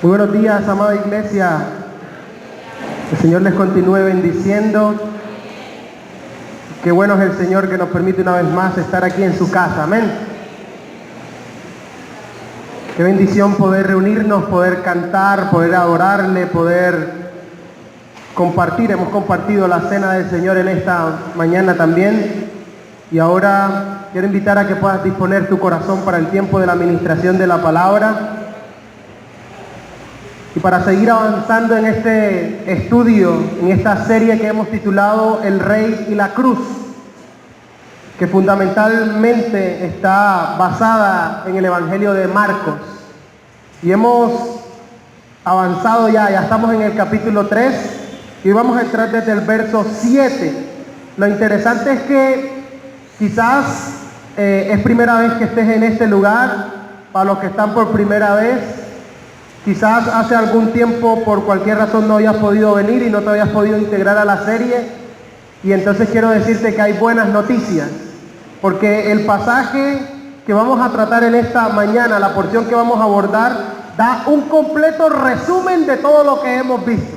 Muy buenos días, amada iglesia. El Señor les continúe bendiciendo. Qué bueno es el Señor que nos permite una vez más estar aquí en su casa. Amén. Qué bendición poder reunirnos, poder cantar, poder adorarle, poder compartir. Hemos compartido la cena del Señor en esta mañana también. Y ahora quiero invitar a que puedas disponer tu corazón para el tiempo de la administración de la palabra. Y para seguir avanzando en este estudio, en esta serie que hemos titulado El Rey y la Cruz, que fundamentalmente está basada en el Evangelio de Marcos. Y hemos avanzado ya estamos en el capítulo 3 y vamos a entrar desde el verso 7. Lo interesante es que quizás es primera vez que estés en este lugar. Para los que están por primera vez, quizás hace algún tiempo por cualquier razón no habías podido venir y no te habías podido integrar a la serie. Y entonces quiero decirte que hay buenas noticias, porque el pasaje que vamos a tratar en esta mañana, la porción que vamos a abordar, da un completo resumen de todo lo que hemos visto.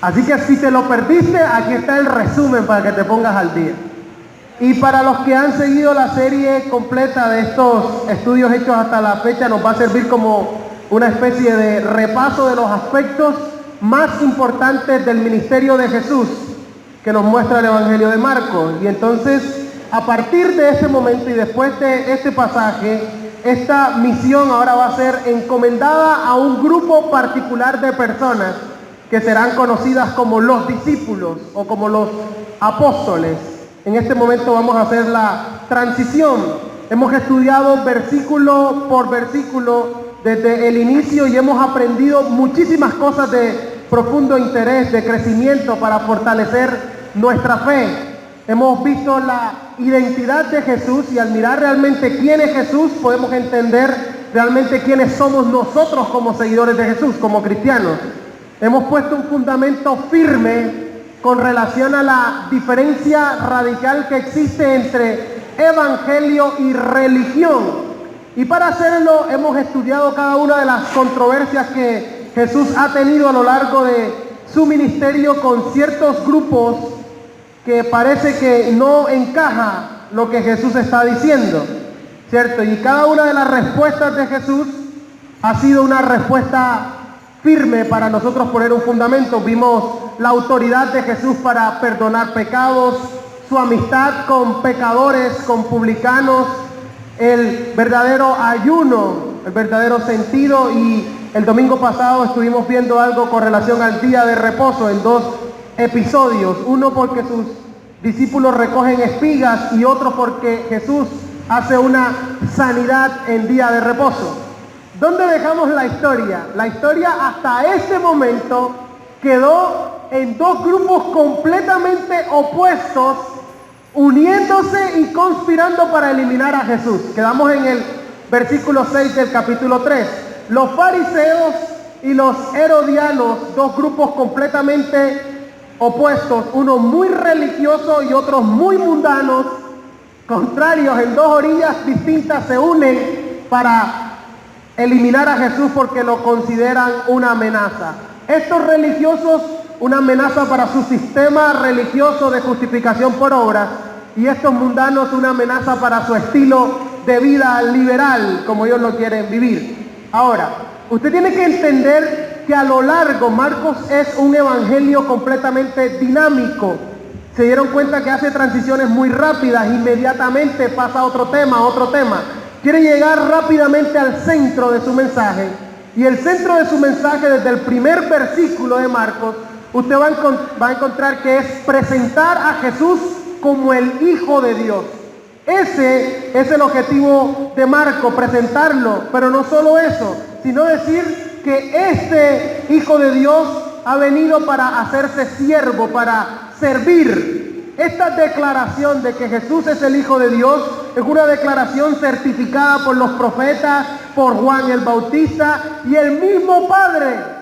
Así que si te lo perdiste, aquí está el resumen para que te pongas al día. Y para los que han seguido la serie completa de estos estudios hechos hasta la fecha, nos va a servir como una especie de repaso de los aspectos más importantes del ministerio de Jesús que nos muestra el Evangelio de Marcos. Y entonces, a partir de este momento y después de este pasaje, esta misión ahora va a ser encomendada a un grupo particular de personas que serán conocidas como los discípulos o como los apóstoles. En este momento vamos a hacer la transición. Hemos estudiado versículo por versículo desde el inicio y hemos aprendido muchísimas cosas de profundo interés, de crecimiento para fortalecer nuestra fe. Hemos visto la identidad de Jesús y al mirar realmente quién es Jesús, podemos entender realmente quiénes somos nosotros como seguidores de Jesús, como cristianos. Hemos puesto un fundamento firme con relación a la diferencia radical que existe entre evangelio y religión. Y para hacerlo hemos estudiado cada una de las controversias que Jesús ha tenido a lo largo de su ministerio con ciertos grupos que parece que no encaja lo que Jesús está diciendo, ¿cierto? Y cada una de las respuestas de Jesús ha sido una respuesta firme para nosotros poner un fundamento. Vimos la autoridad de Jesús para perdonar pecados, su amistad con pecadores, con publicanos, el verdadero ayuno, el verdadero sentido, y el domingo pasado estuvimos viendo algo con relación al día de reposo en dos episodios, uno porque sus discípulos recogen espigas y otro porque Jesús hace una sanidad en día de reposo. ¿Dónde dejamos la historia? La historia hasta este momento quedó en dos grupos completamente opuestos, uniéndose y conspirando para eliminar a Jesús. Quedamos en el versículo 6 del capítulo 3. Los fariseos y los herodianos, dos grupos completamente opuestos, uno muy religioso y otros muy mundanos, contrarios en dos orillas distintas, se unen para eliminar a Jesús porque lo consideran una amenaza. Estos religiosos, una amenaza para su sistema religioso de justificación por obras, y estos mundanos, una amenaza para su estilo de vida liberal, como ellos lo quieren vivir. Ahora, usted tiene que entender que a lo largo Marcos es un evangelio completamente dinámico. Se dieron cuenta que hace transiciones muy rápidas, inmediatamente pasa a otro tema. Quiere llegar rápidamente al centro de su mensaje. Y el centro de su mensaje, desde el primer versículo de Marcos, usted va a encontrar que es presentar a Jesús como el Hijo de Dios. Ese es el objetivo de Marcos, presentarlo. Pero no solo eso, sino decir que este Hijo de Dios ha venido para hacerse siervo, para servir. Esta declaración de que Jesús es el Hijo de Dios es una declaración certificada por los profetas, por Juan el Bautista y el mismo Padre.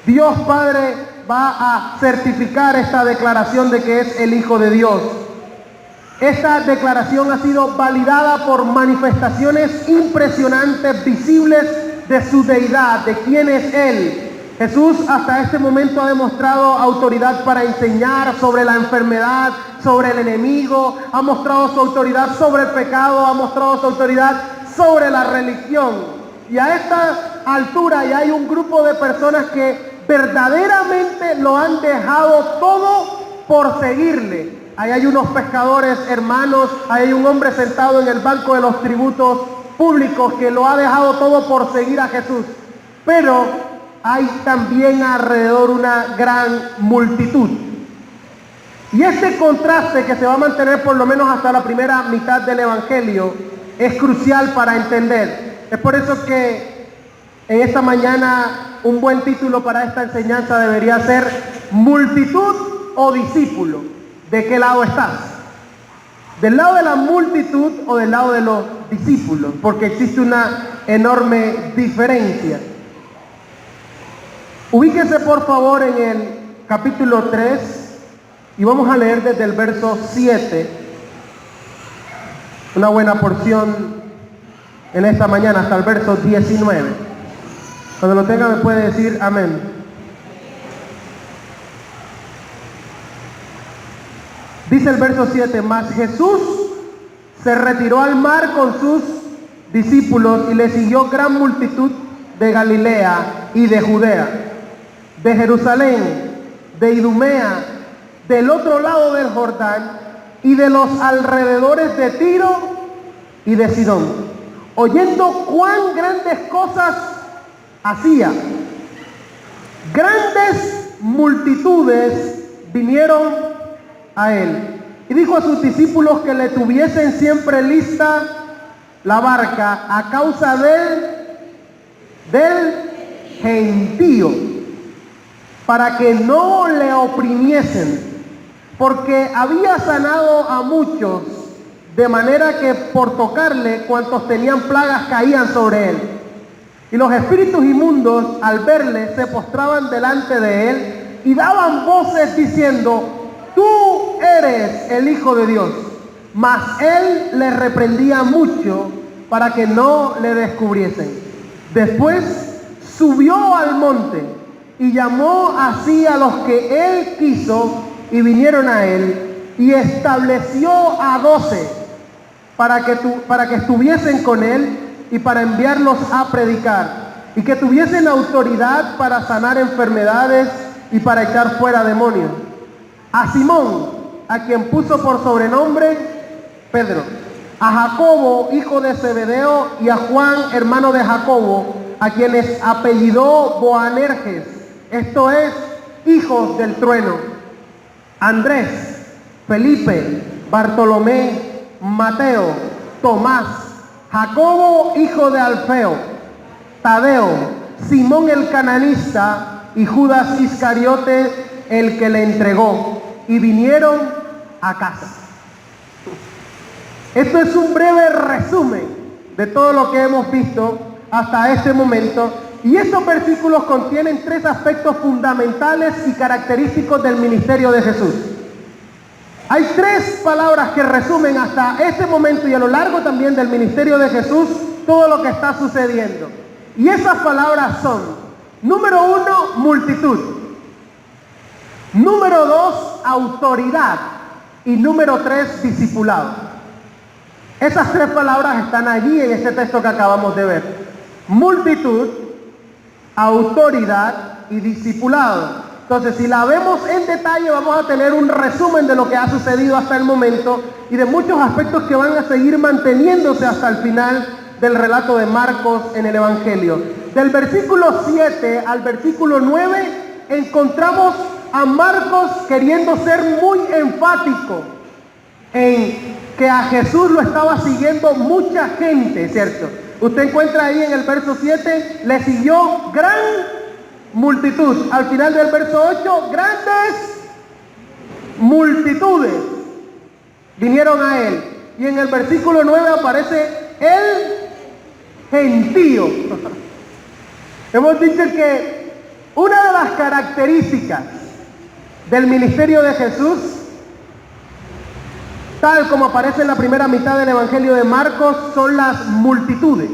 Dios Padre va a certificar esta declaración de que es el Hijo de Dios. Esta declaración ha sido validada por manifestaciones impresionantes, visibles de su deidad, de quién es Él. Jesús hasta este momento ha demostrado autoridad para enseñar sobre la enfermedad, sobre el enemigo, ha mostrado su autoridad sobre el pecado, ha mostrado su autoridad sobre la religión. Y a esta altura ya hay un grupo de personas que verdaderamente lo han dejado todo por seguirle. Ahí hay unos pescadores hermanos, ahí hay un hombre sentado en el banco de los tributos públicos que lo ha dejado todo por seguir a Jesús. Pero hay también alrededor una gran multitud. Y este contraste que se va a mantener por lo menos hasta la primera mitad del Evangelio es crucial para entender. Es por eso que en esta mañana un buen título para esta enseñanza debería ser multitud o discípulo. ¿De qué lado estás? ¿Del lado de la multitud o del lado de los discípulos? Porque existe una enorme diferencia. Ubíquese por favor en el capítulo 3 y vamos a leer desde el verso 7, una buena porción en esta mañana hasta el verso 19. Cuando lo tenga me puede decir amén. Dice el verso 7, mas Jesús se retiró al mar con sus discípulos y le siguió gran multitud de Galilea y de Judea, de Jerusalén, de Idumea, del otro lado del Jordán y de los alrededores de Tiro y de Sidón, oyendo cuán grandes cosas hacía. Grandes multitudes vinieron a él y dijo a sus discípulos que le tuviesen siempre lista la barca a causa del gentío, para que no le oprimiesen, porque había sanado a muchos, de manera que por tocarle cuantos tenían plagas caían sobre él. Y los espíritus inmundos al verle se postraban delante de él y daban voces diciendo: tú eres el Hijo de Dios. Mas él le reprendía mucho para que no le descubriesen. Después subió al monte y llamó así a los que él quiso y vinieron a él, y estableció a 12 para que estuviesen con él y para enviarlos a predicar, y que tuviesen autoridad para sanar enfermedades y para echar fuera demonios. A Simón, a quien puso por sobrenombre Pedro, a Jacobo, hijo de Zebedeo, y a Juan, hermano de Jacobo, a quienes apellidó Boanerges, esto es, hijos del trueno, Andrés, Felipe, Bartolomé, Mateo, Tomás, Jacobo, hijo de Alfeo, Tadeo, Simón el cananista y Judas Iscariote, el que le entregó, y vinieron a casa. Esto es un breve resumen de todo lo que hemos visto hasta este momento, y estos versículos contienen 3 aspectos fundamentales y característicos del ministerio de Jesús. Hay 3 palabras que resumen hasta este momento y a lo largo también del ministerio de Jesús todo lo que está sucediendo. Y esas palabras son: número 1, multitud; número 2, autoridad; y número 3, discipulado. Esas 3 palabras están allí en este texto que acabamos de ver: multitud, autoridad y discipulado. Entonces, si la vemos en detalle, vamos a tener un resumen de lo que ha sucedido hasta el momento y de muchos aspectos que van a seguir manteniéndose hasta el final del relato de Marcos en el Evangelio. Del versículo 7 al versículo 9 encontramos a Marcos queriendo ser muy enfático en que a Jesús lo estaba siguiendo mucha gente, ¿cierto? Usted encuentra ahí en el verso 7, le siguió gran multitud. Al final del verso 8, grandes multitudes vinieron a él. Y en el versículo 9 aparece el gentío. Hemos dicho que una de las características del ministerio de Jesús, tal como aparece en la primera mitad del Evangelio de Marcos, son las multitudes.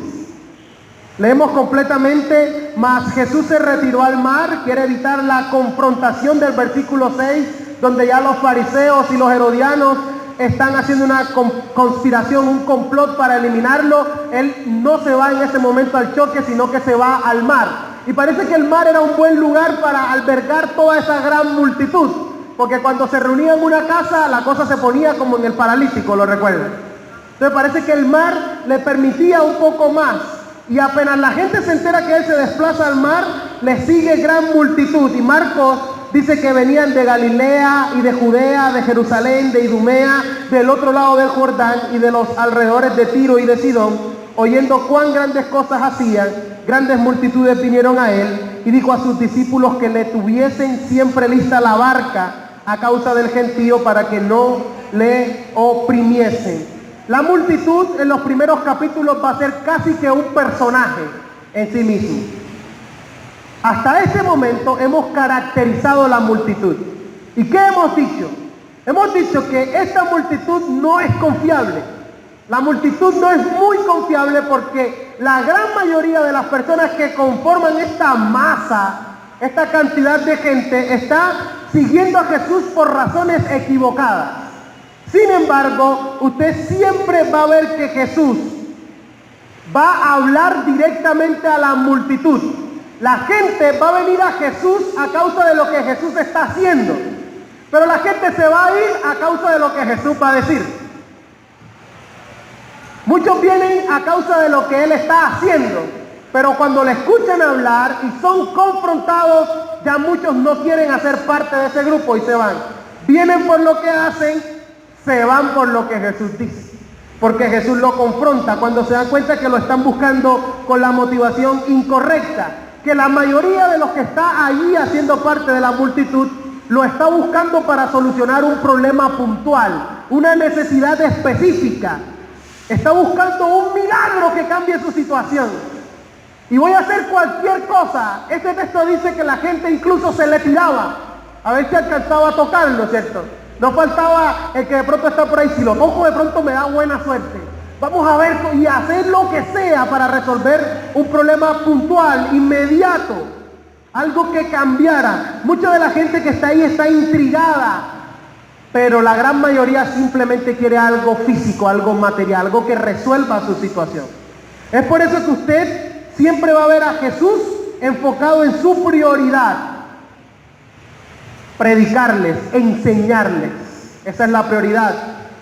Leemos completamente, mas Jesús se retiró al mar, quiere evitar la confrontación del versículo 6, donde ya los fariseos y los herodianos están haciendo una conspiración, un complot para eliminarlo. Él no se va en ese momento al choque, sino que se va al mar. Y parece que el mar era un buen lugar para albergar toda esa gran multitud, porque cuando se reunían en una casa, la cosa se ponía como en el paralítico, ¿lo recuerdan? Entonces parece que el mar le permitía un poco más. Y apenas la gente se entera que él se desplaza al mar, le sigue gran multitud. Y Marcos dice que venían de Galilea y de Judea, de Jerusalén, de Idumea, del otro lado del Jordán y de los alrededores de Tiro y de Sidón, oyendo cuán grandes cosas hacían. Grandes multitudes vinieron a él y dijo a sus discípulos que le tuviesen siempre lista la barca a causa del gentío para que no le oprimiesen. La multitud en los primeros capítulos va a ser casi que un personaje en sí mismo. Hasta este momento hemos caracterizado la multitud. ¿Y qué hemos dicho? Hemos dicho que esta multitud no es confiable. La multitud no es muy confiable porque la gran mayoría de las personas que conforman esta masa, esta cantidad de gente, está siguiendo a Jesús por razones equivocadas. Sin embargo, usted siempre va a ver que Jesús va a hablar directamente a la multitud. La gente va a venir a Jesús a causa de lo que Jesús está haciendo, pero la gente se va a ir a causa de lo que Jesús va a decir. Muchos vienen a causa de lo que Él está haciendo, pero cuando le escuchan hablar y son confrontados, ya muchos no quieren hacer parte de ese grupo y se van. Vienen por lo que hacen, se van por lo que Jesús dice, porque Jesús lo confronta cuando se dan cuenta que lo están buscando con la motivación incorrecta, que la mayoría de los que está allí haciendo parte de la multitud lo está buscando para solucionar un problema puntual, una necesidad específica. Está buscando un milagro que cambie su situación. Y voy a hacer cualquier cosa. Este texto dice que la gente incluso se le tiraba a ver si alcanzaba a tocarlo, ¿cierto? No faltaba el que de pronto está por ahí, si lo toco de pronto me da buena suerte. Vamos a ver y hacer lo que sea para resolver un problema puntual, inmediato. Algo que cambiara. Mucha de la gente que está ahí está intrigada, pero la gran mayoría simplemente quiere algo físico, algo material, algo que resuelva su situación. Es por eso que usted siempre va a ver a Jesús enfocado en su prioridad. Predicarles, enseñarles. Esa es la prioridad.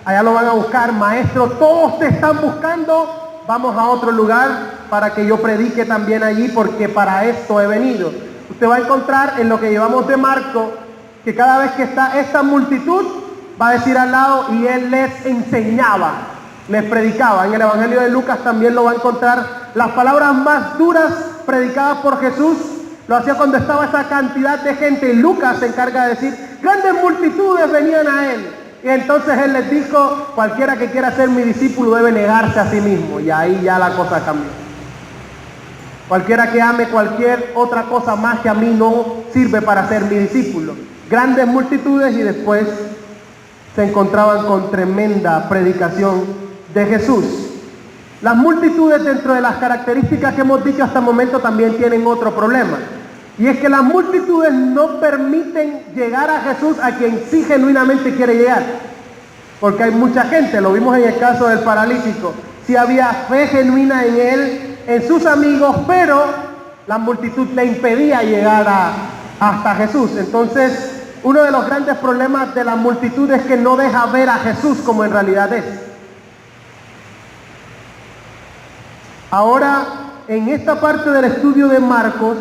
Allá lo van a buscar, maestro, todos te están buscando, vamos a otro lugar para que yo predique también allí, porque para esto he venido. Usted va a encontrar en lo que llevamos de Marco, que cada vez que está esta multitud, va a decir al lado, y él les enseñaba, les predicaba. En el Evangelio de Lucas también lo va a encontrar, las palabras más duras predicadas por Jesús, lo hacía cuando estaba esa cantidad de gente, y Lucas se encarga de decir, grandes multitudes venían a él. Y entonces él les dijo, cualquiera que quiera ser mi discípulo debe negarse a sí mismo. Y ahí ya la cosa cambió. Cualquiera que ame cualquier otra cosa más que a mí no sirve para ser mi discípulo. Grandes multitudes, y después se encontraban con tremenda predicación de Jesús. Las multitudes, dentro de las características que hemos dicho hasta el momento, también tienen otro problema. Y es que las multitudes no permiten llegar a Jesús a quien sí genuinamente quiere llegar. Porque hay mucha gente, lo vimos en el caso del paralítico. Sí había fe genuina en él, en sus amigos, pero la multitud le impedía llegar hasta Jesús. Entonces, uno de los grandes problemas de la multitud es que no deja ver a Jesús como en realidad es. Ahora, en esta parte del estudio de Marcos,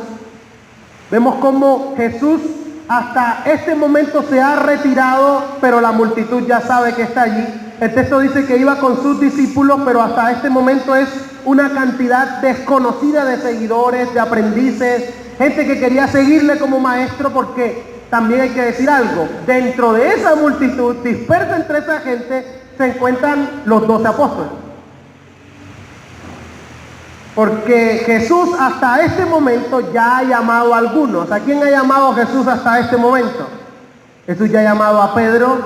vemos cómo Jesús hasta este momento se ha retirado, pero la multitud ya sabe que está allí. El texto dice que iba con sus discípulos, pero hasta este momento es una cantidad desconocida de seguidores, de aprendices, gente que quería seguirle como maestro, porque también hay que decir algo, dentro de esa multitud, dispersa entre esa gente, se encuentran los 12 apóstoles. Porque Jesús hasta este momento ya ha llamado a algunos. ¿A quién ha llamado Jesús hasta este momento? Jesús ya ha llamado a Pedro,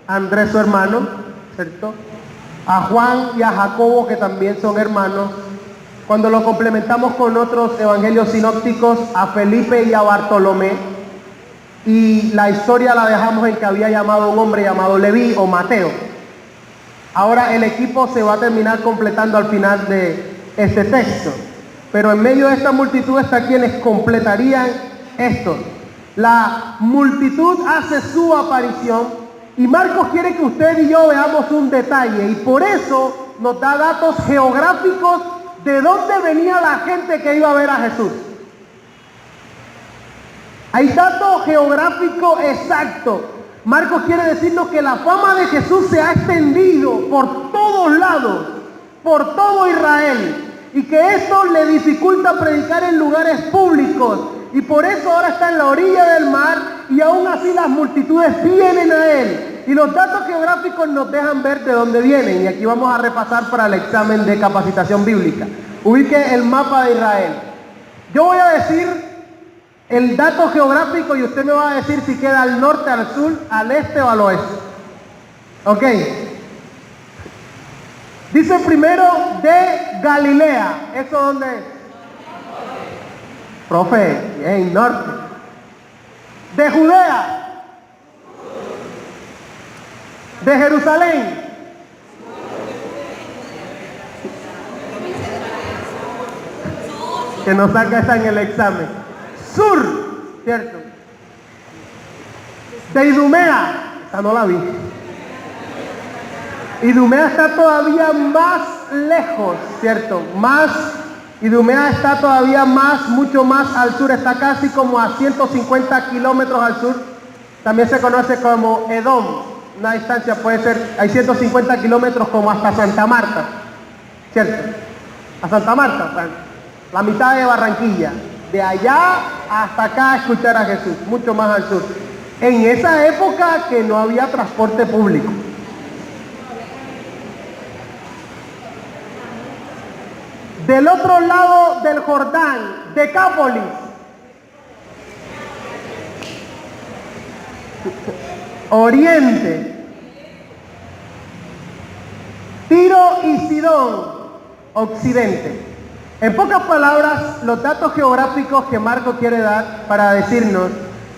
a Andrés su hermano, ¿cierto? A Juan y a Jacobo, que también son hermanos. cuando lo complementamos con otros evangelios sinópticos, a Felipe y a Bartolomé, y la historia la dejamos en que había llamado a un hombre llamado Leví o Mateo. Ahora el equipo se va a terminar completando al final de este texto, pero en medio de esta multitud está quienes completarían esto. La multitud hace su aparición y Marcos quiere que usted y yo veamos un detalle, y por eso nos da datos geográficos de dónde venía la gente que iba a ver a Jesús. Hay datos geográficos exactos. Marcos quiere decirnos que la fama de Jesús se ha extendido por todos lados, por todo Israel, y que esto le dificulta predicar en lugares públicos, y por eso ahora está en la orilla del mar, y aún así las multitudes vienen a él. Y los datos geográficos nos dejan ver de dónde vienen, y aquí vamos a repasar para el examen de capacitación bíblica. Ubique el mapa de Israel. Yo voy a decir el dato geográfico y usted me va a decir si queda al norte, al sur, al este o al oeste. Ok. Dice primero de Galilea. ¿Eso dónde es? Profe, bien, norte. De Judea. De Jerusalén. Que nos saca esa en el examen. Sur, ¿cierto? De Idumea. Esta no la vi. Idumea está todavía más lejos, ¿cierto? Idumea está todavía mucho más al sur, está casi como a 150 kilómetros al sur. También se conoce como Edom. Una distancia puede ser, hay 150 kilómetros como hasta Santa Marta, ¿cierto? A Santa Marta, la mitad de Barranquilla. De allá hasta acá a escuchar a Jesús, mucho más al sur. En esa época que no había transporte público. Del otro lado del Jordán, Decápolis. Oriente. Tiro y Sidón, occidente. En pocas palabras, los datos geográficos que Marcos quiere dar para decirnos,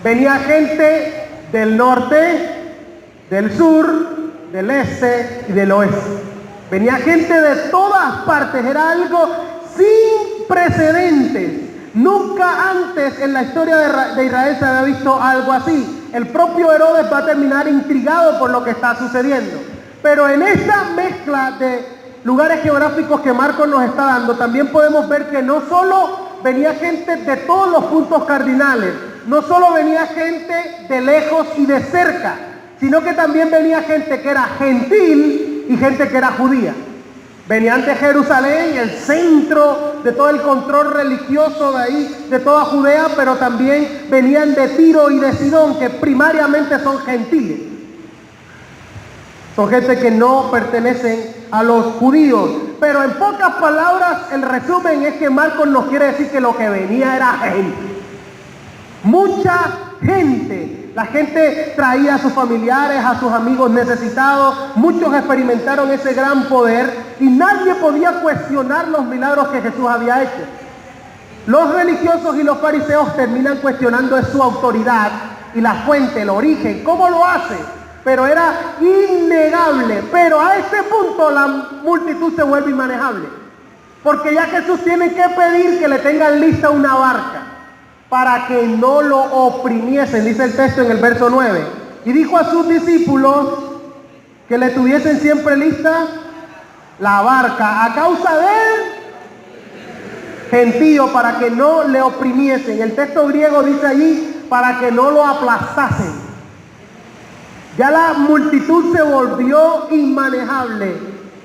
venía gente del norte, del sur, del este y del oeste. Venía gente de todas partes, era algo sin precedentes. Nunca antes en la historia de Israel se había visto algo así. El propio Herodes va a terminar intrigado por lo que está sucediendo. Pero en esta mezcla de lugares geográficos que Marcos nos está dando, también podemos ver que no solo venía gente de todos los puntos cardinales, no solo venía gente de lejos y de cerca, sino que también venía gente que era gentil y gente que era judía. Venían de Jerusalén, el centro de todo el control religioso de ahí, de toda Judea, pero también venían de Tiro y de Sidón, que primariamente son gentiles. Son gente que no pertenecen a los judíos. Pero en pocas palabras, el resumen es que Marcos nos quiere decir que lo que venía era gente. Mucha gente. La gente traía a sus familiares, a sus amigos necesitados. Muchos experimentaron ese gran poder y nadie podía cuestionar los milagros que Jesús había hecho. Los religiosos y los fariseos terminan cuestionando su autoridad y la fuente, el origen, cómo lo hace. Pero era innegable. Pero a este punto la multitud se vuelve inmanejable. Porque ya Jesús tiene que pedir que le tengan lista una barca para que no lo oprimiesen, dice el texto en el verso 9. Y dijo a sus discípulos que le tuviesen siempre lista la barca a causa del gentío, para que no le oprimiesen. El texto griego dice allí, para que no lo aplastasen. Ya la multitud se volvió inmanejable,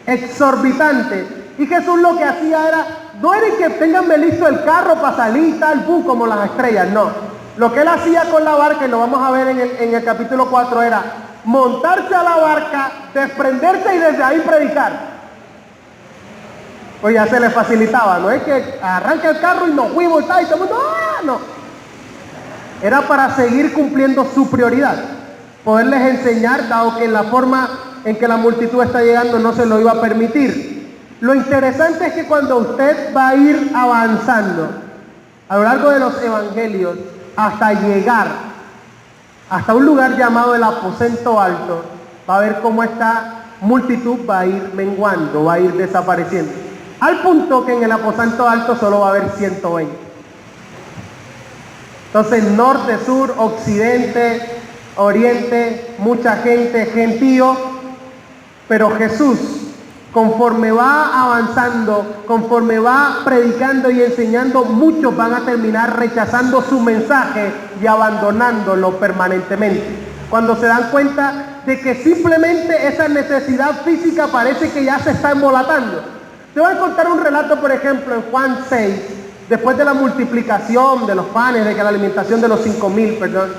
exorbitante. Y Jesús lo que hacía era, no era que tenganme listo el carro para salir tal, como las estrellas, no. Lo que él hacía con la barca, y lo vamos a ver en el capítulo 4, era montarse a la barca, desprenderse y desde ahí predicar. Pues ya se le facilitaba, no es que arranca el carro y nos fuimos y tal, y todo el mundo, no. Era para seguir cumpliendo su prioridad. Poderles enseñar, dado que en la forma en que la multitud está llegando no se lo iba a permitir. Lo interesante es que cuando usted va a ir avanzando a lo largo de los evangelios hasta llegar hasta un lugar llamado el aposento alto, va a ver cómo esta multitud va a ir menguando, va a ir desapareciendo. Al punto que en el aposento alto solo va a haber 120. Entonces, norte, sur, occidente, oriente, mucha gente, gentío, pero Jesús, conforme va avanzando, conforme va predicando y enseñando, muchos van a terminar rechazando su mensaje y abandonándolo permanentemente. Cuando se dan cuenta de que simplemente esa necesidad física parece que ya se está embolatando. Te voy a contar un relato, por ejemplo, en Juan 6, después de la multiplicación de los panes, de que la alimentación de los 5,000, perdón.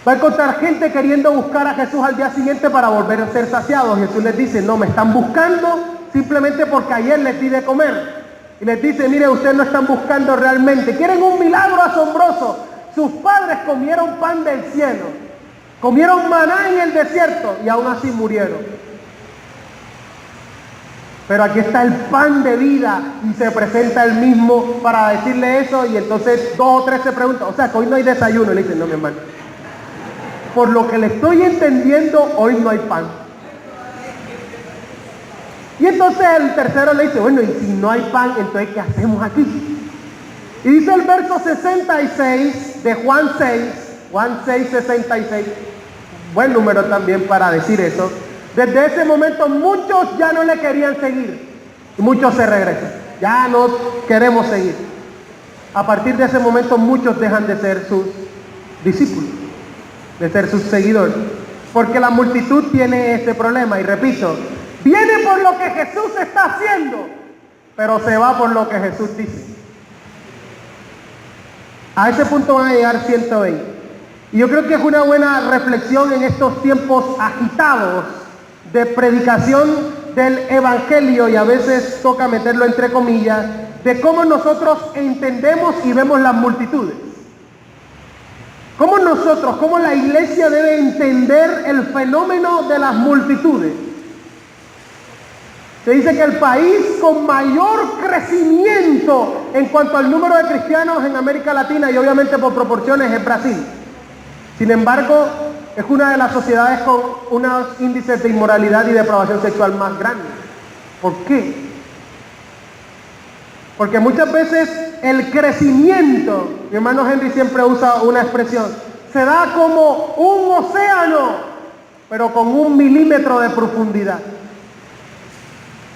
Va a encontrar gente queriendo buscar a Jesús al día siguiente para volver a ser saciados. Jesús les dice, no, me están buscando simplemente porque ayer les di de comer. Y les dice, mire, ustedes no están buscando realmente. Quieren un milagro asombroso. Sus padres comieron pan del cielo. Comieron maná en el desierto y aún así murieron. Pero aquí está el pan de vida y se presenta él mismo para decirle eso. Y entonces 2 o 3 se preguntan, o sea, que hoy no hay desayuno. Y le dicen, no, mi hermano. Por lo que le estoy entendiendo, hoy no hay pan. Y entonces el tercero le dice, bueno, y si no hay pan, entonces ¿qué hacemos aquí? Y dice el verso 66 de Juan 6, 66, buen número también para decir eso. Desde ese momento muchos ya no le querían seguir y muchos se regresan. Ya no queremos seguir. A partir de ese momento muchos dejan de ser sus discípulos, de ser sus seguidores, porque la multitud tiene ese problema. Y repito, viene por lo que Jesús está haciendo, pero se va por lo que Jesús dice. A ese punto van a llegar 120. Y yo creo que es una buena reflexión en estos tiempos agitados de predicación del evangelio, y a veces toca meterlo entre comillas, de cómo nosotros entendemos y vemos las multitudes. Cómo la iglesia debe entender el fenómeno de las multitudes. Se dice que el país con mayor crecimiento en cuanto al número de cristianos en América Latina, y obviamente por proporciones, es Brasil. Sin embargo, es una de las sociedades con unos índices de inmoralidad y depravación sexual más grandes. ¿Por qué? Porque muchas veces el crecimiento, mi hermano Henry siempre usa una expresión, se da como un océano, pero con 1 milímetro de profundidad.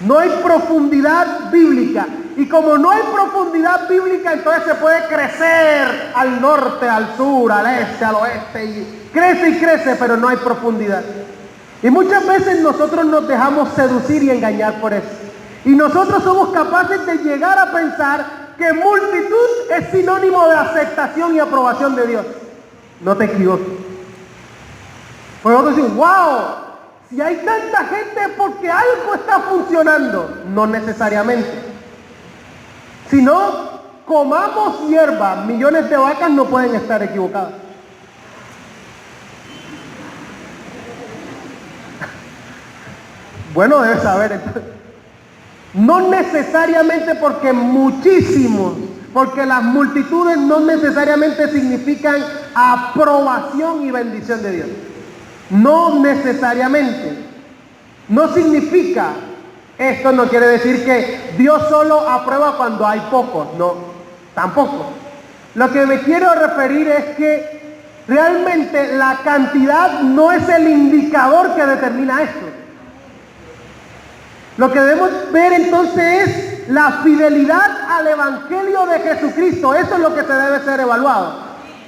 No hay profundidad bíblica. Y como no hay profundidad bíblica, entonces se puede crecer al norte, al sur, al este, al oeste, y crece, pero no hay profundidad. Y muchas veces nosotros nos dejamos seducir y engañar por eso. Y nosotros somos capaces de llegar a pensar que multitud es sinónimo de aceptación y aprobación de Dios. No te equivoques. Pues nosotros decimos, wow, si hay tanta gente es porque algo está funcionando. No necesariamente. Si no, comamos hierba, millones de vacas no pueden estar equivocadas. Bueno, debes saber entonces. No necesariamente porque muchísimos, porque las multitudes no necesariamente significan aprobación y bendición de Dios. No necesariamente. No significa, esto no quiere decir que Dios solo aprueba cuando hay pocos, no, tampoco. Lo que me quiero referir es que realmente la cantidad no es el indicador que determina esto. Lo que debemos ver entonces es la fidelidad al Evangelio de Jesucristo. Eso es lo que se debe ser evaluado.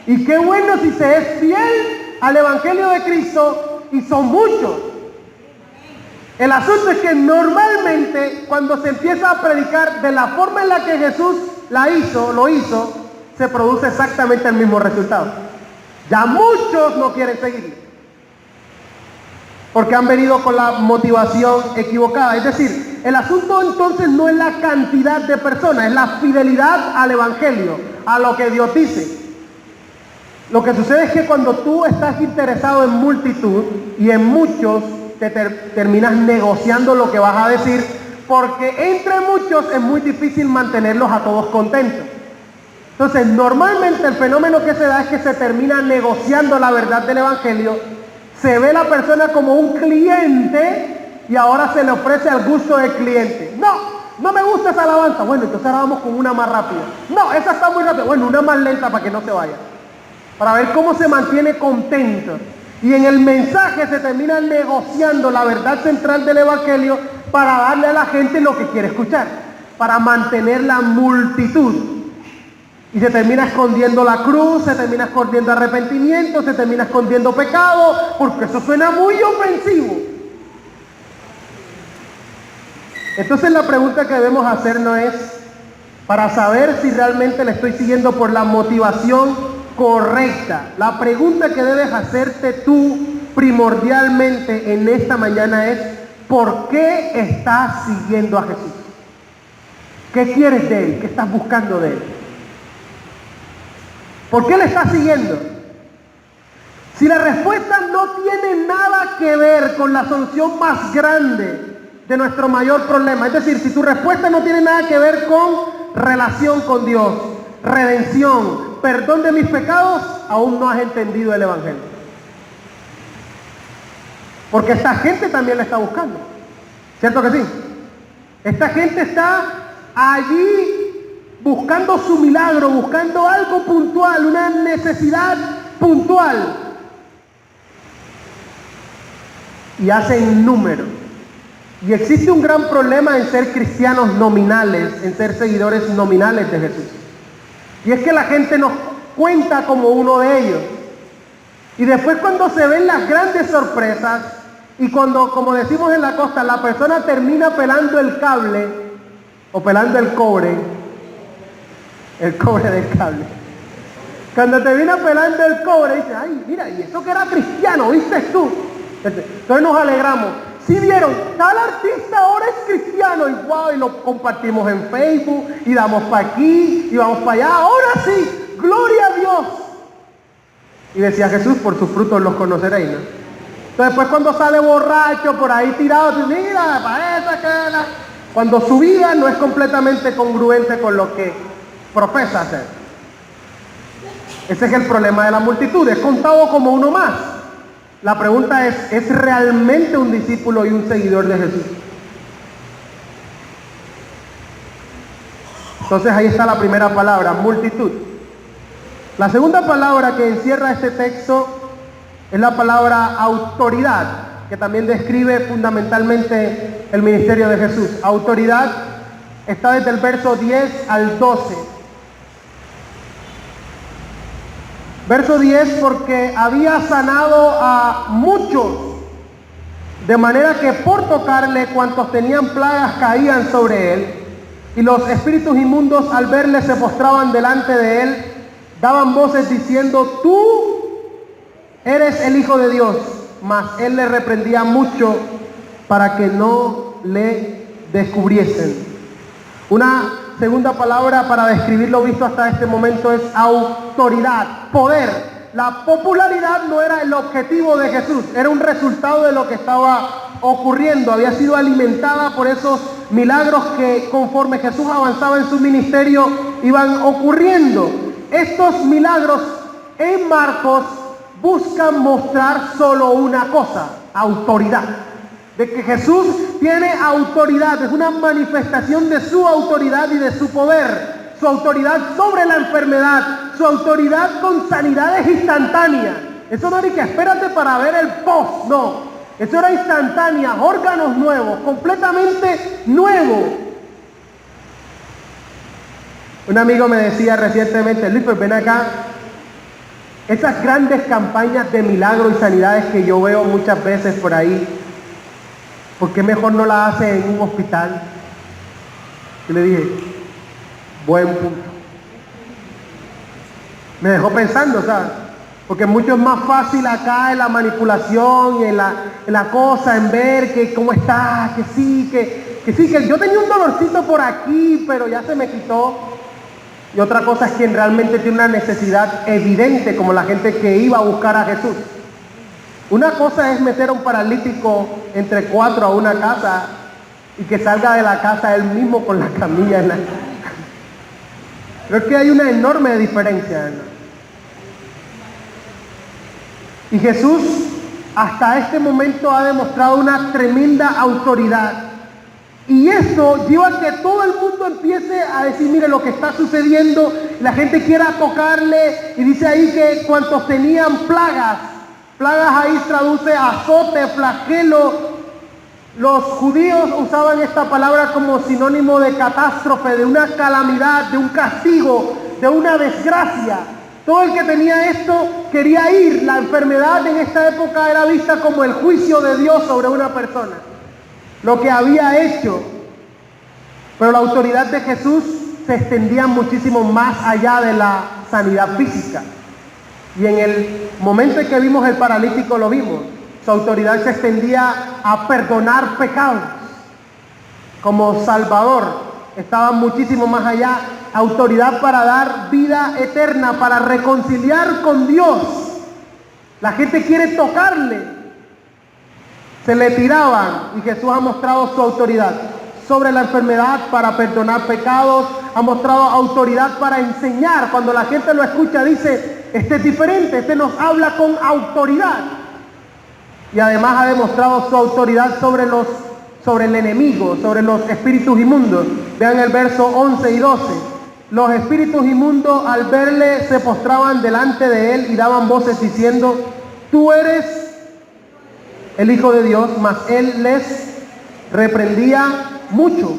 Y qué bueno si se es fiel al Evangelio de Cristo, y son muchos. El asunto es que normalmente cuando se empieza a predicar de la forma en la que Jesús lo hizo, se produce exactamente el mismo resultado. Ya muchos no quieren seguir, porque han venido con la motivación equivocada. Es decir, el asunto entonces no es la cantidad de personas, es la fidelidad al Evangelio, a lo que Dios dice. Lo que sucede es que cuando tú estás interesado en multitud y en muchos, terminas negociando lo que vas a decir Porque entre muchos es muy difícil mantenerlos a todos contentos. Entonces, normalmente el fenómeno que se da es que se termina negociando la verdad del Evangelio, se ve la persona como un cliente y ahora se le ofrece al gusto del cliente. No me gusta esa alabanza. Bueno, entonces ahora vamos con una más rápida. No, esa está muy rápida. Bueno, una más lenta para que no se vaya. Para ver cómo se mantiene contento. Y en el mensaje se termina negociando la verdad central del Evangelio para darle a la gente lo que quiere escuchar, para mantener la multitud. Y se termina escondiendo la cruz, se termina escondiendo arrepentimiento, se termina escondiendo pecado, porque eso suena muy ofensivo. Entonces la pregunta que debemos hacernos es, para saber si realmente le estoy siguiendo por la motivación correcta, la pregunta que debes hacerte tú primordialmente en esta mañana es, ¿por qué estás siguiendo a Jesús? ¿Qué quieres de Él? ¿Qué estás buscando de Él? ¿Por qué le estás siguiendo? Si la respuesta no tiene nada que ver con la solución más grande de nuestro mayor problema, es decir, si tu respuesta no tiene nada que ver con relación con Dios, redención, perdón de mis pecados, aún no has entendido el Evangelio. Porque esta gente también la está buscando. ¿Cierto que sí? Esta gente está allí buscando su milagro, buscando algo puntual, una necesidad puntual. Y hacen números. Y existe un gran problema en ser cristianos nominales, en ser seguidores nominales de Jesús. Y es que la gente nos cuenta como uno de ellos. Y después cuando se ven las grandes sorpresas, y cuando, como decimos en la costa, la persona termina pelando el cable, o pelando el cobre del cable. Cuando termina pelando el cobre, dice, ay, mira, y eso que era cristiano, ¿viste tú? Entonces nos alegramos. Si vieron, tal artista ahora es cristiano, y wow, y lo compartimos en Facebook, y damos para aquí, y vamos para allá, ahora sí, gloria a Dios. Y decía Jesús, por sus frutos los conoceréis, ¿no? Entonces después cuando sale borracho, por ahí tirado, mira, para esa que la... Cuando su vida no es completamente congruente con lo que profesa hacer. Ese es el problema de la multitud, es contado como uno más. La pregunta ¿es realmente un discípulo y un seguidor de Jesús? Entonces ahí está la primera palabra, multitud. La segunda palabra que encierra este texto es la palabra autoridad, que también describe fundamentalmente el ministerio de Jesús. Autoridad está desde el verso 10 al 12. Verso 10, porque había sanado a muchos, de manera que por tocarle cuantos tenían plagas caían sobre él, y los espíritus inmundos al verle se postraban delante de él, daban voces diciendo, tú eres el Hijo de Dios, mas él le reprendía mucho para que no le descubriesen. Una segunda palabra para describir lo visto hasta este momento es autoridad, poder. La popularidad no era el objetivo de Jesús, era un resultado de lo que estaba ocurriendo. Había sido alimentada por esos milagros que conforme Jesús avanzaba en su ministerio iban ocurriendo. Estos milagros en Marcos buscan mostrar solo una cosa, autoridad. De que Jesús tiene autoridad, es una manifestación de su autoridad y de su poder. Su autoridad sobre la enfermedad, su autoridad con sanidades instantáneas. Eso no era que espérate para ver el post, no. Eso era instantánea, órganos nuevos, completamente nuevo. Un amigo me decía recientemente, Luis, pues ven acá, esas grandes campañas de milagros y sanidades que yo veo muchas veces por ahí, ¿por qué mejor no la hace en un hospital? Y le dije, buen punto. Me dejó pensando, ¿sabes? Porque mucho es más fácil acá en la manipulación, en la cosa, en ver que cómo está, que sí, que yo tenía un dolorcito por aquí, pero ya se me quitó. Y otra cosa es quien realmente tiene una necesidad evidente, como la gente que iba a buscar a Jesús. Una cosa es meter a un paralítico entre 4 a una casa, y que salga de la casa él mismo con la camilla en la... Creo que hay una enorme diferencia, ¿no? Y Jesús hasta este momento ha demostrado una tremenda autoridad. Y eso lleva a que todo el mundo empiece a decir, mire lo que está sucediendo, la gente quiera tocarle, y dice ahí que cuantos tenían plagas ahí traduce azote, flagelo. Los judíos usaban esta palabra como sinónimo de catástrofe, de una calamidad, de un castigo, de una desgracia. Todo el que tenía esto quería ir. La enfermedad en esta época era vista como el juicio de Dios sobre una persona, lo que había hecho. Pero la autoridad de Jesús se extendía muchísimo más allá de la sanidad física. Y en el momento en que vimos el paralítico lo vimos. Su autoridad se extendía a perdonar pecados. Como Salvador estaba muchísimo más allá. Autoridad para dar vida eterna, para reconciliar con Dios. La gente quiere tocarle. Se le tiraban y Jesús ha mostrado su autoridad sobre la enfermedad para perdonar pecados. Ha mostrado autoridad para enseñar. Cuando la gente lo escucha dice, este es diferente, este nos habla con autoridad. Y además ha demostrado su autoridad sobre el enemigo, sobre los espíritus inmundos. Vean el verso 11 y 12. Los espíritus inmundos al verle se postraban delante de él y daban voces diciendo, tú eres el Hijo de Dios, mas él les reprendía mucho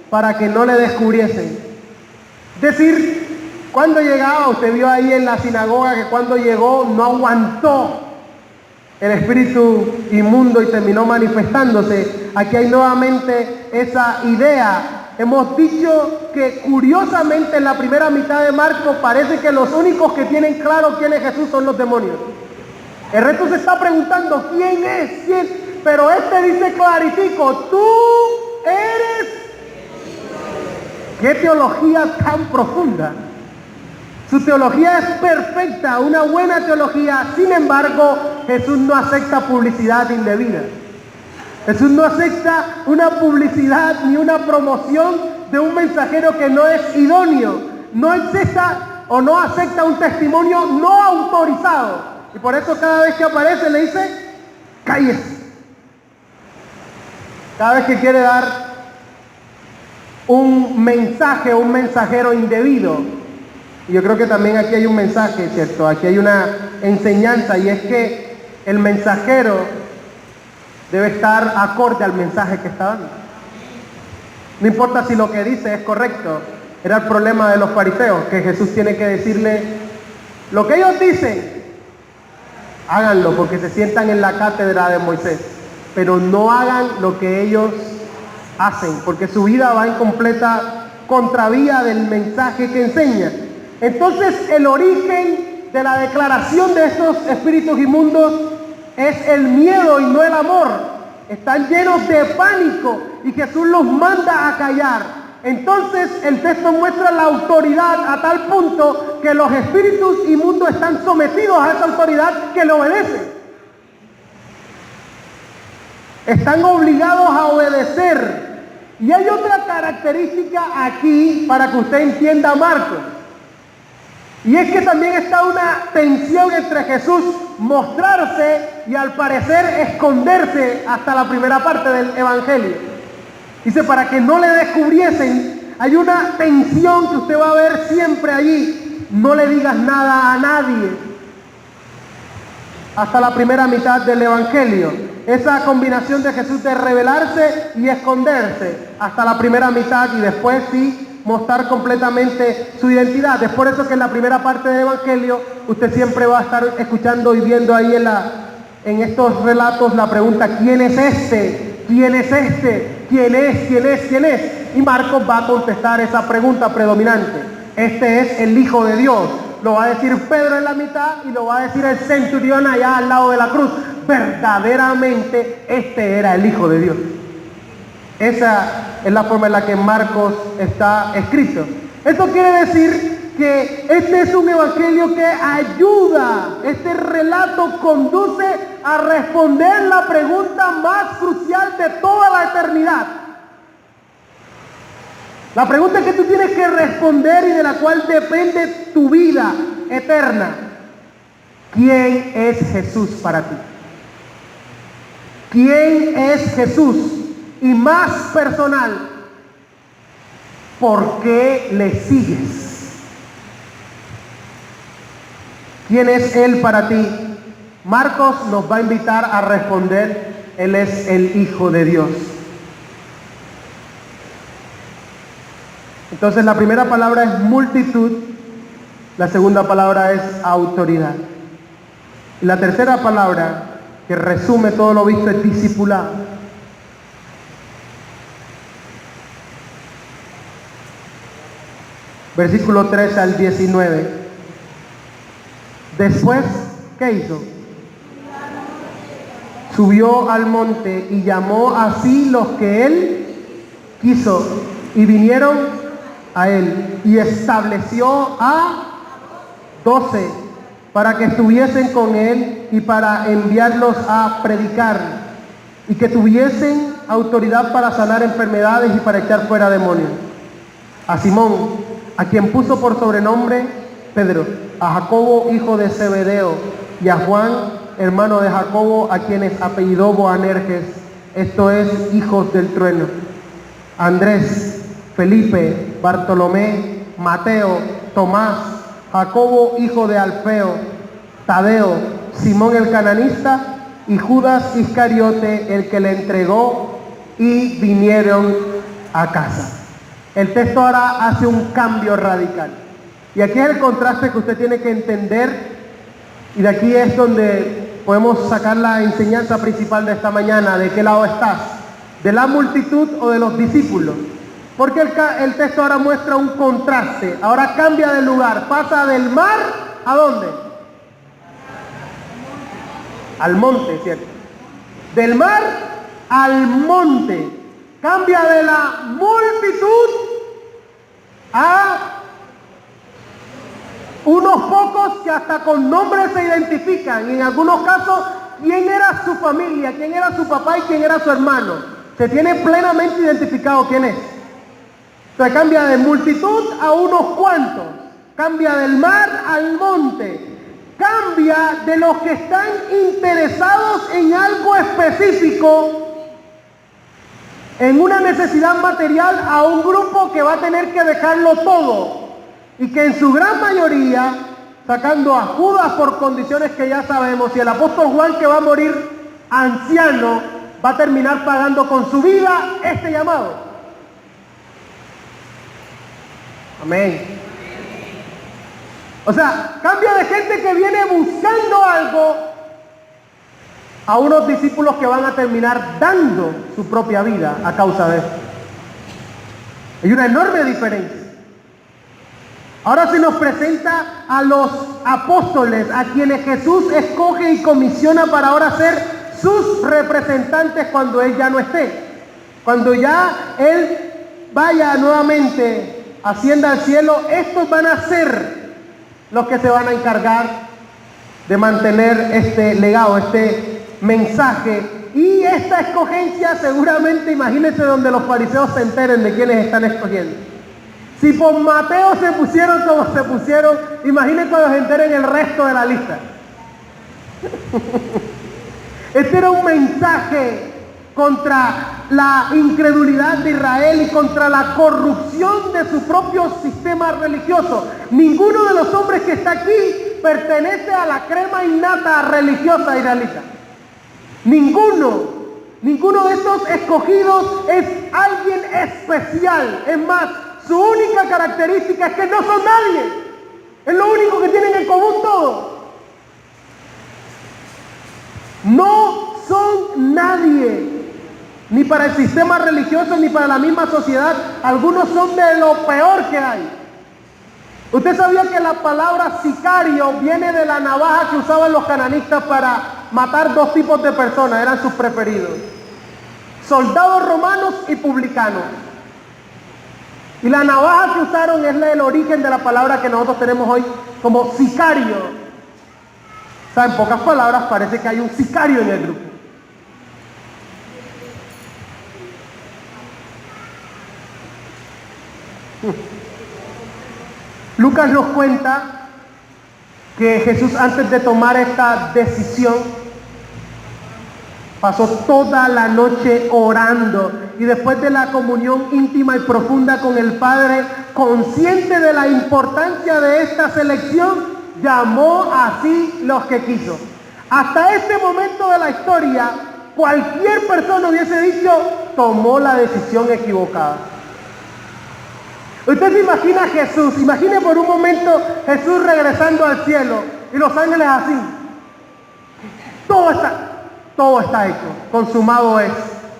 para que no le descubriesen. Es decir, cuando llegaba, usted vio ahí en la sinagoga que cuando llegó no aguantó el espíritu inmundo y terminó manifestándose. Aquí hay nuevamente esa idea. Hemos dicho que curiosamente en la primera mitad de Marcos parece que los únicos que tienen claro quién es Jesús son los demonios. El resto se está preguntando quién es, quién. Pero este dice claritico, tú eres. ¡Qué teología tan profunda! Su teología es perfecta, una buena teología. Sin embargo, Jesús no acepta publicidad indebida. Jesús no acepta una publicidad ni una promoción de un mensajero que no es idóneo. No acepta o no acepta un testimonio no autorizado. Y por eso cada vez que aparece le dice, cállese. Cada vez que quiere dar un mensaje o un mensajero indebido. Y yo creo que también aquí hay un mensaje, ¿cierto? Aquí hay una enseñanza, y es que el mensajero debe estar acorde al mensaje que está dando. No importa si lo que dice es correcto. Era el problema de los fariseos, que Jesús tiene que decirle, lo que ellos dicen, háganlo porque se sientan en la cátedra de Moisés, pero no hagan lo que ellos hacen, porque su vida va en completa contravía del mensaje que enseña. Entonces el origen de la declaración de estos espíritus inmundos es el miedo y no el amor. Están llenos de pánico y Jesús los manda a callar. Entonces el texto muestra la autoridad a tal punto que los espíritus inmundos están sometidos a esa autoridad que le obedecen. Están obligados a obedecer. Y hay otra característica aquí para que usted entienda a Marcos. Y es que también está una tensión entre Jesús mostrarse y al parecer esconderse hasta la primera parte del Evangelio. Dice, para que no le descubriesen, hay una tensión que usted va a ver siempre allí. No le digas nada a nadie. Hasta la primera mitad del Evangelio. Esa combinación de Jesús de revelarse y esconderse hasta la primera mitad, y después sí mostrar completamente su identidad. Es por eso que en la primera parte del Evangelio usted siempre va a estar escuchando y viendo ahí en estos relatos la pregunta, ¿quién es este? ¿Quién es este? ¿Quién es? ¿Quién es? ¿Quién es? Y Marcos va a contestar esa pregunta predominante. Este es el Hijo de Dios. Lo va a decir Pedro en la mitad y lo va a decir el centurión allá al lado de la cruz. Verdaderamente este era el Hijo de Dios. Esa es la forma en la que Marcos está escrito. Esto quiere decir que este es un evangelio que ayuda, este relato conduce a responder la pregunta más crucial de toda la eternidad. La pregunta que tú tienes que responder y de la cual depende tu vida eterna. ¿Quién es Jesús para ti? ¿Quién es Jesús? Y más personal, ¿por qué le sigues? ¿Quién es Él para ti? Marcos nos va a invitar a responder. Él es el Hijo de Dios. Entonces la primera palabra es multitud, la segunda palabra es autoridad. Y la tercera palabra, que resume todo lo visto, es discipulado. Versículo 13 al 19. Después, ¿qué hizo? Subió al monte y llamó así los que él quiso, y vinieron a él, y estableció a 12 para que estuviesen con él y para enviarlos a predicar, y que tuviesen autoridad para sanar enfermedades y para echar fuera demonios. A Simón, a quien puso por sobrenombre Pedro, a Jacobo, hijo de Zebedeo, y a Juan, hermano de Jacobo, a quienes apellidó Boanerges, esto es, hijos del trueno, Andrés, Felipe, Bartolomé, Mateo, Tomás, Jacobo, hijo de Alfeo, Tadeo, Simón el cananista y Judas Iscariote, el que le entregó, y vinieron a casa. El texto ahora hace un cambio radical. Y aquí es el contraste que usted tiene que entender, y de aquí es donde podemos sacar la enseñanza principal de esta mañana. ¿De qué lado estás? ¿De la multitud o de los discípulos? Porque el texto ahora muestra un contraste. Ahora cambia de lugar. Pasa del mar, ¿a dónde? Al monte, ¿cierto? Del mar al monte. Cambia de la multitud a unos pocos que hasta con nombres se identifican. Y en algunos casos, quién era su familia, quién era su papá y quién era su hermano. Se tiene plenamente identificado quién es. Entonces cambia de multitud a unos cuantos. Cambia del mar al monte. Cambia de los que están interesados en algo específico, en una necesidad material, a un grupo que va a tener que dejarlo todo. Y que en su gran mayoría, sacando a Judas por condiciones que ya sabemos, y el apóstol Juan, que va a morir anciano, va a terminar pagando con su vida este llamado. Amén. O sea, cambia de gente que viene buscando algo a unos discípulos que van a terminar dando su propia vida a causa de esto. Hay una enorme diferencia. Ahora se nos presenta a los apóstoles, a quienes Jesús escoge y comisiona para ahora ser sus representantes cuando Él ya no esté. Cuando ya Él vaya nuevamente, ascienda al cielo, estos van a ser los que se van a encargar de mantener este legado, este mensaje. Y esta escogencia seguramente, imagínense donde los fariseos se enteren de quiénes están escogiendo. Si por Mateo se pusieron como se pusieron, imaginen cuando se enteren el resto de la lista. Este era un mensaje contra la incredulidad de Israel y contra la corrupción de su propio sistema religioso. Ninguno de los hombres que está aquí pertenece a la crema innata religiosa israelita. Ninguno de estos escogidos es alguien especial. Es más, su única característica es que no son nadie. Es lo único que tienen en común todos. No son nadie. Ni para el sistema religioso, ni para la misma sociedad. Algunos son de lo peor que hay. ¿Usted sabía que la palabra sicario viene de la navaja que usaban los cananistas para matar dos tipos de personas? Eran sus preferidos. Soldados romanos y publicanos. Y la navaja que usaron es el origen de la palabra que nosotros tenemos hoy como sicario. O sea, en pocas palabras, parece que hay un sicario en el grupo. Lucas nos cuenta que Jesús, antes de tomar esta decisión, pasó toda la noche orando, y después de la comunión íntima y profunda con el Padre, consciente de la importancia de esta selección, llamó así los que quiso. Hasta este momento de la historia, cualquier persona hubiese dicho, tomó la decisión equivocada. Usted se imagina a Jesús, imagine por un momento Jesús regresando al cielo y los ángeles así. Todo está hecho, consumado es.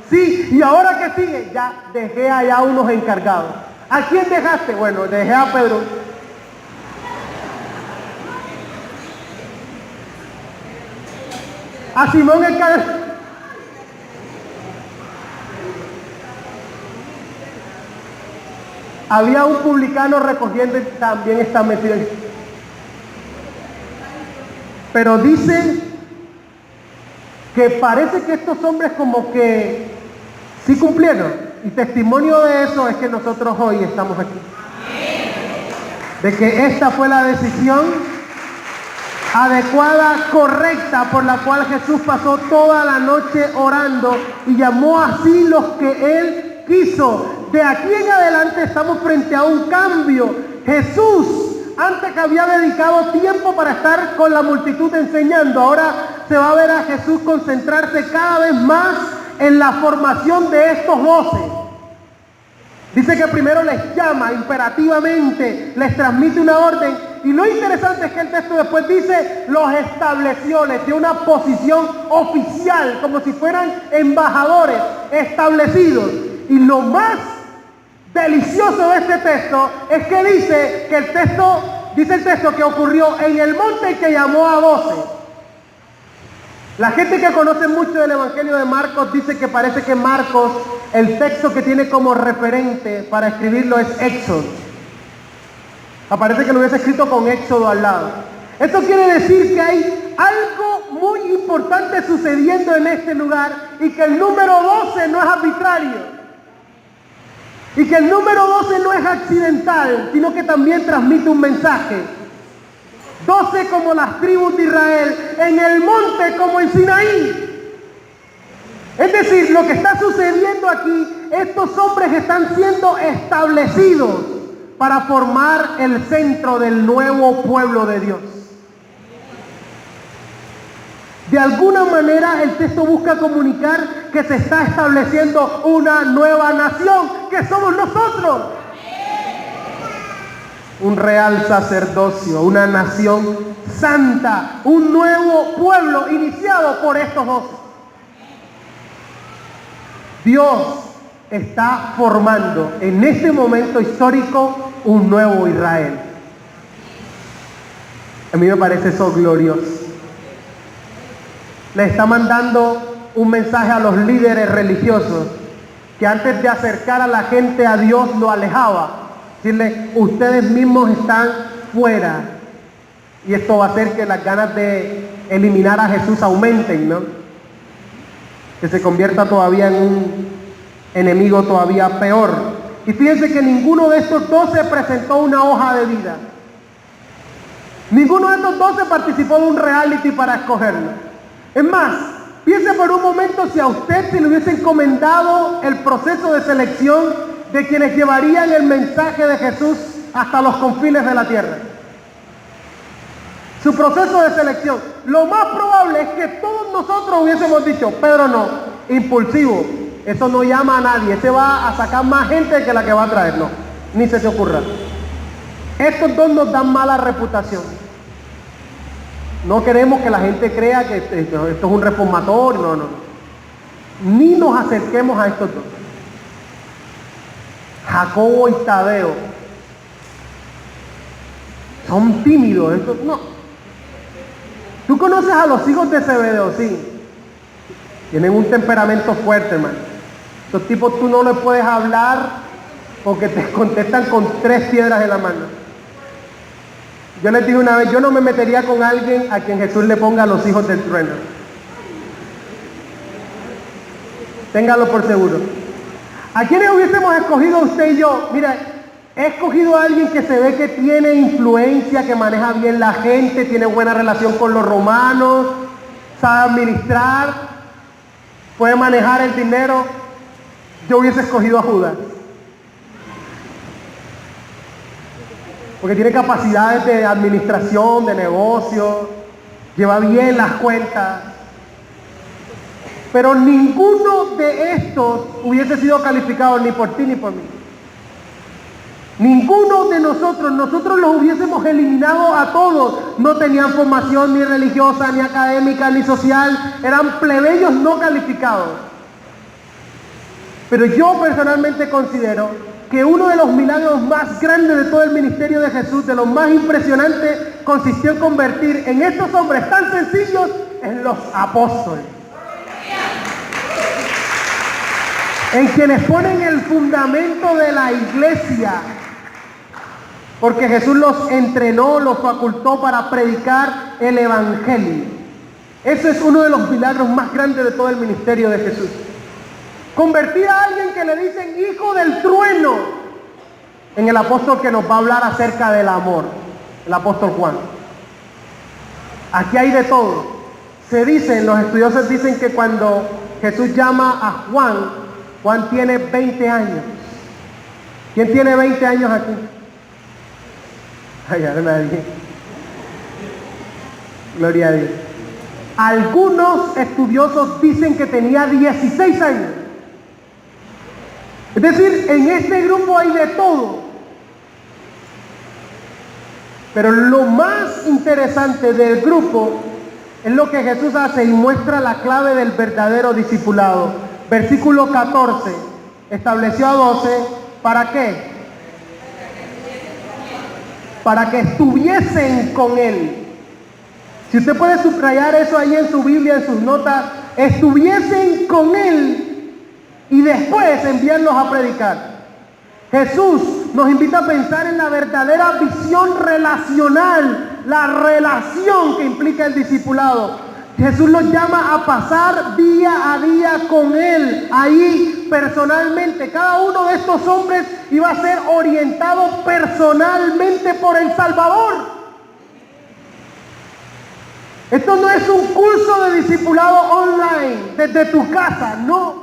Sí, y ahora que sigue, ya dejé allá unos encargados. ¿A quién dejaste? Bueno, dejé a Pedro. A Simón el cabeza. Había un publicano recogiendo y también está metido ahí. Pero dicen que parece que estos hombres como que sí cumplieron. Y testimonio de eso es que nosotros hoy estamos aquí. De que esta fue la decisión adecuada, correcta, por la cual Jesús pasó toda la noche orando y llamó así los que Él quiso. De aquí en adelante estamos frente a un cambio. Jesús, antes que había dedicado tiempo para estar con la multitud enseñando, ahora se va a ver a Jesús concentrarse cada vez más en la formación de estos 12. Dice que primero les llama imperativamente, les transmite una orden, y lo interesante es que el texto después dice, los estableció, les dio una posición oficial, como si fueran embajadores establecidos. Y lo más delicioso de este texto es que dice el texto que ocurrió en el monte que llamó a 12. La gente que conoce mucho del Evangelio de Marcos dice que parece que Marcos, el texto que tiene como referente para escribirlo es Éxodo. Parece que lo hubiese escrito con Éxodo al lado. Esto quiere decir que hay algo muy importante sucediendo en este lugar y que el número 12 no es arbitrario. Y que el número 12 no es accidental, sino que también transmite un mensaje. 12 como las tribus de Israel, en el monte como en Sinaí. Es decir, lo que está sucediendo aquí, estos hombres están siendo establecidos para formar el centro del nuevo pueblo de Dios. De alguna manera el texto busca comunicar que se está estableciendo una nueva nación, que somos nosotros. Un real sacerdocio, una nación santa, un nuevo pueblo iniciado por estos 12. Dios está formando en este momento histórico un nuevo Israel. A mí me parece eso glorioso. Le está mandando un mensaje a los líderes religiosos que antes de acercar a la gente a Dios lo alejaba. Decirle, ustedes mismos están fuera. Y esto va a hacer que las ganas de eliminar a Jesús aumenten, ¿no? Que se convierta todavía en un enemigo todavía peor. Y fíjense que ninguno de estos 12 presentó una hoja de vida. Ninguno de estos 12 participó de un reality para escogerlo. Es más, piense por un momento si a usted se le hubiese encomendado el proceso de selección de quienes llevarían el mensaje de Jesús hasta los confines de la tierra. Su proceso de selección. Lo más probable es que todos nosotros hubiésemos dicho, Pedro no, impulsivo, eso no llama a nadie, ese va a sacar más gente que la que va a traer, no, ni se te ocurra. Estos dos nos dan mala reputación. No queremos que la gente crea que esto es un reformatorio, no. Ni nos acerquemos a estos dos. Jacobo y Tadeo son tímidos, estos no. Tú conoces a los hijos de Zebedeo, sí. Tienen un temperamento fuerte, hermano. Estos tipos tú no les puedes hablar porque te contestan con 3 piedras en la mano. Yo les dije una vez, yo no me metería con alguien a quien Jesús le ponga a los hijos del trueno. Téngalo por seguro. ¿A quiénes hubiésemos escogido usted y yo? Mira, He escogido a alguien que se ve que tiene influencia, que maneja bien la gente, tiene buena relación con los romanos, sabe administrar, puede manejar el dinero. Yo hubiese escogido a Judas. Porque tiene capacidades de administración, de negocio, lleva bien las cuentas. Pero ninguno de estos hubiese sido calificado ni por ti ni por mí. Ninguno de nosotros los hubiésemos eliminado a todos. No tenían formación ni religiosa, ni académica, ni social. Eran plebeyos no calificados. Pero yo personalmente considero que uno de los milagros más grandes de todo el ministerio de Jesús, de los más impresionantes, consistió en convertir en estos hombres tan sencillos en los apóstoles. En quienes ponen el fundamento de la iglesia. Porque Jesús los entrenó, los facultó para predicar el evangelio. Ese es uno de los milagros más grandes de todo el ministerio de Jesús. Convertir a alguien que le dicen hijo del trueno en el apóstol que nos va a hablar acerca del amor, el apóstol Juan. Aquí hay de todo. Se dicen, los estudiosos dicen que cuando Jesús llama a Juan, Juan tiene 20 años. ¿Quién tiene 20 años aquí? Ay, nadie. Gloria a Dios. Algunos estudiosos dicen que tenía 16 años. Es decir, en este grupo hay de todo. Pero lo más interesante del grupo es lo que Jesús hace y muestra la clave del verdadero discipulado. Versículo 14. Estableció a 12. ¿Para qué? Para que estuviesen con él. Si usted puede subrayar eso ahí en su Biblia, en sus notas, estuviesen con él y después enviarlos a predicar. Jesús nos invita a pensar en la verdadera visión relacional, la relación que implica el discipulado. Jesús los llama a pasar día a día con él, ahí personalmente. Cada uno de estos hombres iba a ser orientado personalmente por el Salvador. Esto no es un curso de discipulado online, desde tu casa, no.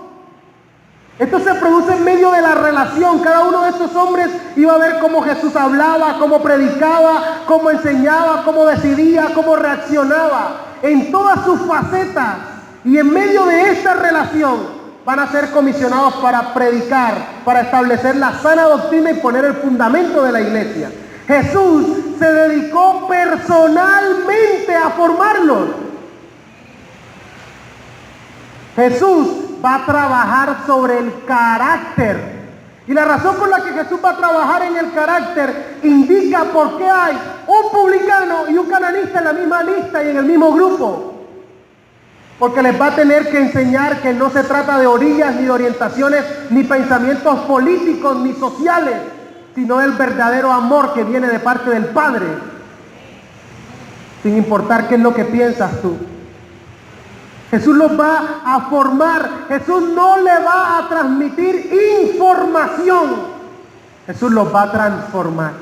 Esto se produce en medio de la relación. Cada uno de estos hombres iba a ver cómo Jesús hablaba, cómo predicaba, cómo enseñaba, cómo decidía, cómo reaccionaba. En todas sus facetas. Y en medio de esta relación van a ser comisionados para predicar, para establecer la sana doctrina y poner el fundamento de la iglesia. Jesús se dedicó personalmente a formarlos. Jesús va a trabajar sobre el carácter. Y la razón por la que Jesús va a trabajar en el carácter indica por qué hay un publicano y un cananista en la misma lista y en el mismo grupo. Porque les va a tener que enseñar que no se trata de orillas, ni de orientaciones, ni pensamientos políticos, ni sociales, sino del verdadero amor que viene de parte del Padre. Sin importar qué es lo que piensas tú. Jesús los va a formar. Jesús no le va a transmitir información. Jesús los va a transformar.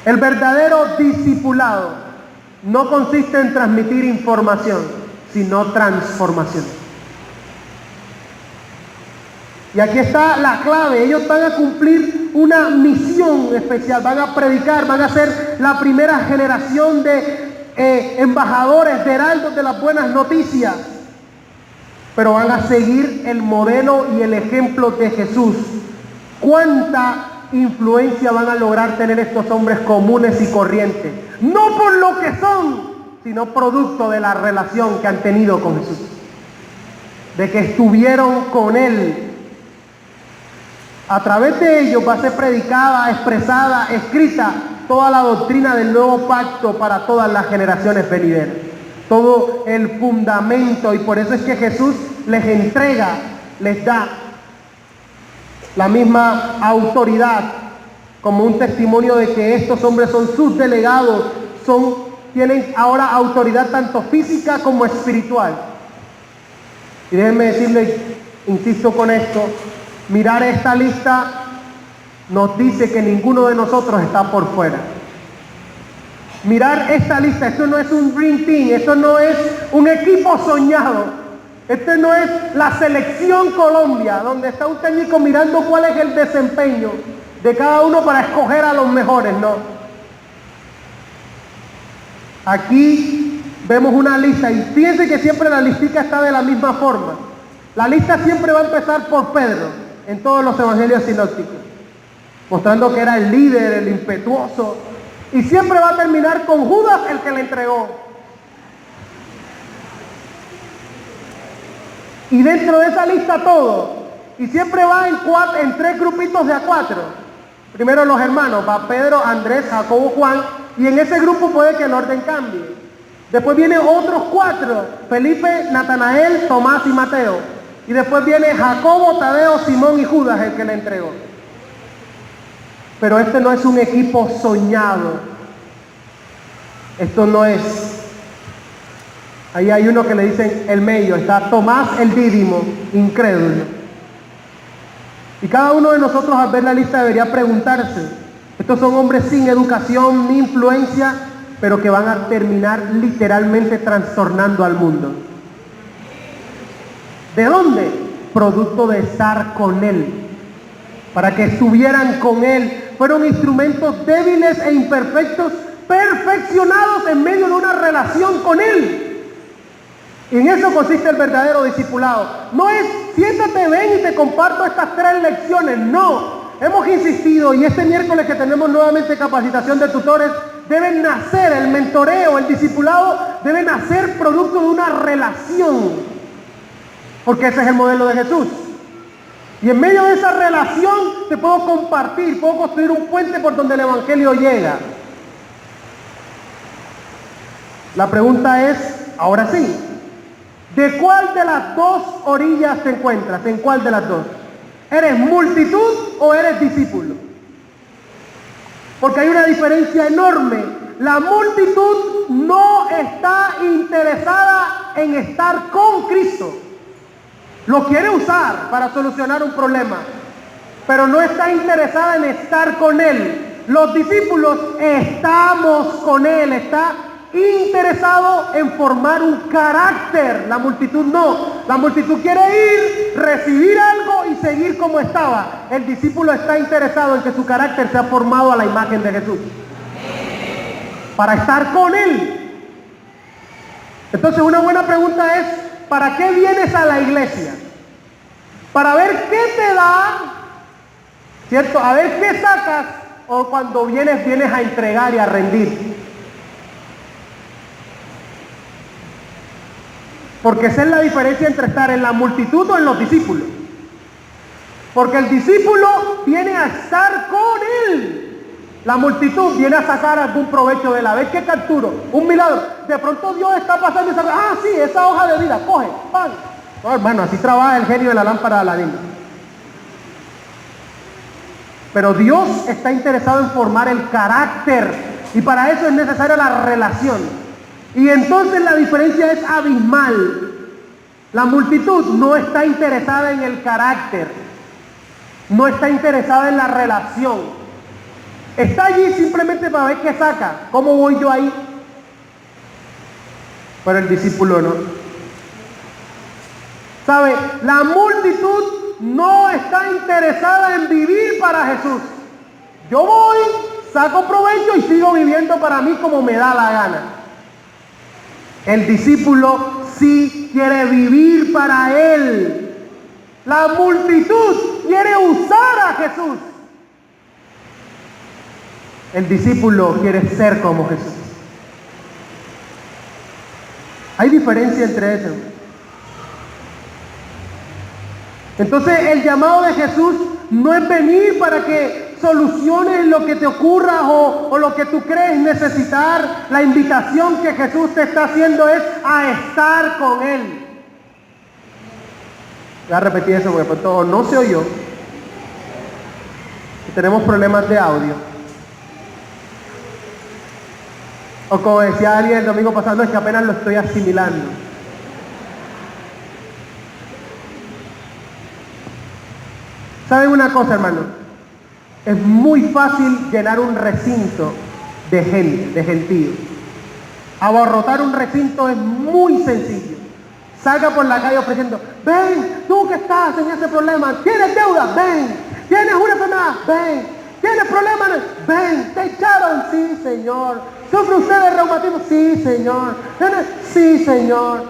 El verdadero discipulado no consiste en transmitir información, sino transformación. Y aquí está la clave. Ellos van a cumplir una misión especial. Van a predicar, van a ser la primera generación de embajadores, de heraldos de las buenas noticias, pero van a seguir el modelo y el ejemplo de Jesús. ¿Cuánta influencia van a lograr tener estos hombres comunes y corrientes? No por lo que son, sino producto de la relación que han tenido con Jesús, de que estuvieron con Él. A través de ellos va a ser predicada, expresada, escrita toda la doctrina del nuevo pacto para todas las generaciones venideras. Todo el fundamento, y por eso es que Jesús les entrega, les da la misma autoridad como un testimonio de que estos hombres son sus delegados, tienen ahora autoridad tanto física como espiritual. Y déjenme decirles, insisto con esto, mirar esta lista nos dice que ninguno de nosotros está por fuera. Mirar esta lista, esto no es un Dream Team, esto no es un equipo soñado, este no es la selección Colombia, donde está un técnico mirando cuál es el desempeño de cada uno para escoger a los mejores, no. Aquí vemos una lista y fíjense que siempre la listica está de la misma forma. La lista siempre va a empezar por Pedro en todos los evangelios sinópticos, mostrando que era el líder, el impetuoso, y siempre va a terminar con Judas, el que le entregó. Y dentro de esa lista todo, y siempre va en tres grupitos de a 4. Primero los hermanos, va Pedro, Andrés, Jacobo, Juan, y en ese grupo puede que el orden cambie. Después vienen otros 4, Felipe, Natanael, Tomás y Mateo. Y después viene Jacobo, Tadeo, Simón y Judas, el que le entregó. Pero este no es un equipo soñado. Esto no es. Ahí hay uno que le dicen el medio, está Tomás el Dídimo, incrédulo. Y cada uno de nosotros al ver la lista debería preguntarse, estos son hombres sin educación ni influencia, pero que van a terminar literalmente trastornando al mundo. ¿De dónde? Producto de estar con Él. Para que estuvieran con Él. Fueron instrumentos débiles e imperfectos, perfeccionados en medio de una relación con Él. Y en eso consiste el verdadero discipulado. No es, siéntate, ven y te comparto estas 3 lecciones. No, hemos insistido y este miércoles que tenemos nuevamente capacitación de tutores, deben nacer, el mentoreo, el discipulado, debe nacer producto de una relación. Porque ese es el modelo de Jesús. Y en medio de esa relación te puedo compartir, puedo construir un puente por donde el evangelio llega. La pregunta es, ahora sí, ¿de cuál de las 2 orillas te encuentras? ¿En cuál de las 2? ¿Eres multitud o eres discípulo? Porque hay una diferencia enorme. La multitud no está interesada en estar con Cristo. Lo quiere usar para solucionar un problema, pero no está interesada en estar con Él. Los discípulos estamos con Él, está interesado en formar un carácter. La multitud no. La multitud quiere ir, recibir algo y seguir como estaba. El discípulo está interesado en que su carácter sea formado a la imagen de Jesús, para estar con Él. Entonces una buena pregunta es, ¿para qué vienes a la iglesia? Para ver qué te da, ¿cierto? A ver qué sacas, o cuando vienes a entregar y a rendir. Porque esa es la diferencia entre estar en la multitud o en los discípulos. Porque el discípulo viene a estar con Él. La multitud viene a sacar algún provecho de la vez que capturo, un milagro. De pronto Dios está pasando y sabe, sí, esa hoja de vida, coge, pan. No, hermano, así trabaja el genio de la lámpara de Aladín. Pero Dios está interesado en formar el carácter, y para eso es necesaria la relación. Y entonces la diferencia es abismal. La multitud no está interesada en el carácter, no está interesada en la relación. Está allí simplemente para ver qué saca, cómo voy yo ahí. Pero el discípulo no. ¿Sabe? La multitud no está interesada en vivir para Jesús. Yo voy, saco provecho y sigo viviendo para mí como me da la gana. El discípulo sí quiere vivir para Él. La multitud quiere usar a Jesús. El discípulo quiere ser como Jesús. Hay diferencia entre eso. Entonces el llamado de Jesús no es venir para que soluciones lo que te ocurra o lo que tú crees necesitar. La invitación que Jesús te está haciendo es a estar con Él. Voy a repetir eso porque por todo no se oyó. Tenemos problemas de audio. O como decía alguien el domingo pasado, es que apenas lo estoy asimilando. ¿Saben una cosa, hermano? Es muy fácil llenar un recinto de gente, de gentíos. Abarrotar un recinto es muy sencillo. Salga por la calle ofreciendo, ven, tú que estás en ese problema, tienes deuda, ven, tienes una enfermedad, ven, tienes problemas, ven, te echaron, sí Señor, sufre usted de reumatismo, sí Señor, sí Señor,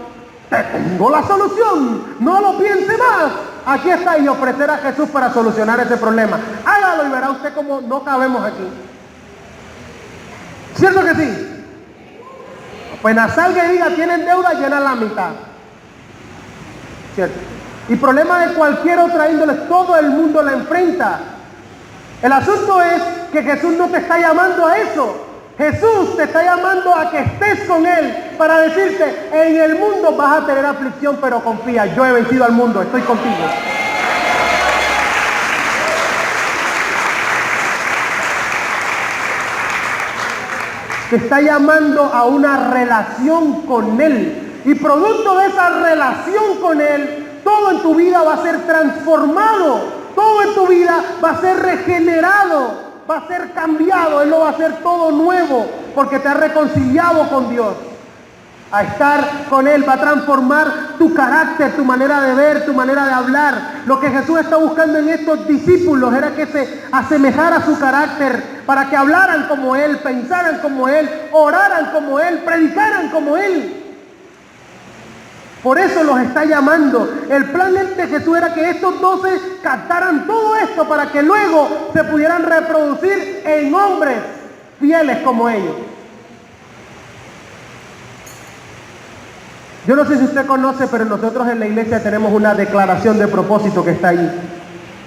te tengo la solución, no lo piense más, aquí está, y ofrecer a Jesús para solucionar ese problema. Hágalo y verá usted cómo no cabemos aquí. ¿Cierto que sí? Pues salga y diga, tienen deuda, llena la mitad. ¿Cierto? Y problema de cualquier otra índole, todo el mundo la enfrenta. El asunto es que Jesús no te está llamando a eso. Jesús te está llamando a que estés con Él para decirte, en el mundo vas a tener aflicción, pero confía, yo he vencido al mundo, estoy contigo. Te está llamando a una relación con Él. Y producto de esa relación con Él, todo en tu vida va a ser transformado. Todo en tu vida va a ser regenerado, va a ser cambiado. Él lo va a hacer todo nuevo porque te ha reconciliado con Dios. A estar con Él va a transformar tu carácter, tu manera de ver, tu manera de hablar. Lo que Jesús está buscando en estos discípulos era que se asemejara a su carácter para que hablaran como Él, pensaran como Él, oraran como Él, predicaran como Él. Por eso los está llamando. El plan de Jesús era que estos 12 captaran todo esto para que luego se pudieran reproducir en hombres fieles como ellos. Yo no sé si usted conoce, pero nosotros en la iglesia tenemos una declaración de propósito que está ahí.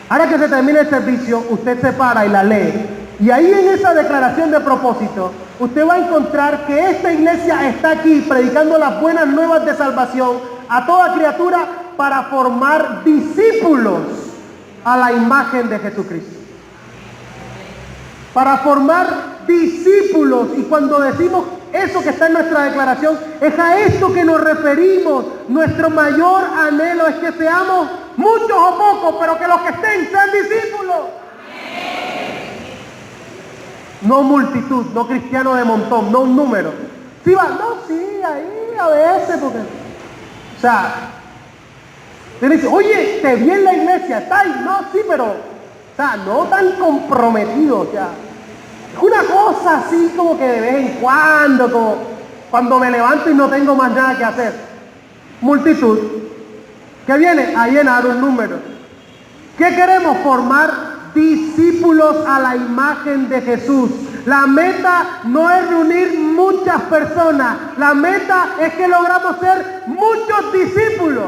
Ahora que se termine el servicio, usted se para y la lee. Y ahí en esa declaración de propósito, usted va a encontrar que esta iglesia está aquí predicando las buenas nuevas de salvación a toda criatura para formar discípulos a la imagen de Jesucristo. Para formar discípulos. Y cuando decimos eso que está en nuestra declaración, es a esto que nos referimos. Nuestro mayor anhelo es que seamos muchos o pocos, pero que los que estén sean discípulos. No multitud, no cristiano de montón, no un número. Sí va, no, sí, ahí a veces, porque... O sea, te dice, oye, te vi en la iglesia, está ahí, no, sí, pero... O sea, no tan comprometido, o sea... Es una cosa así como que de vez en cuando, como cuando me levanto y no tengo más nada que hacer. Multitud, que viene a llenar un número. ¿Qué queremos? Formar discípulos a la imagen de Jesús. La meta no es reunir muchas personas. La meta es que logramos ser muchos discípulos.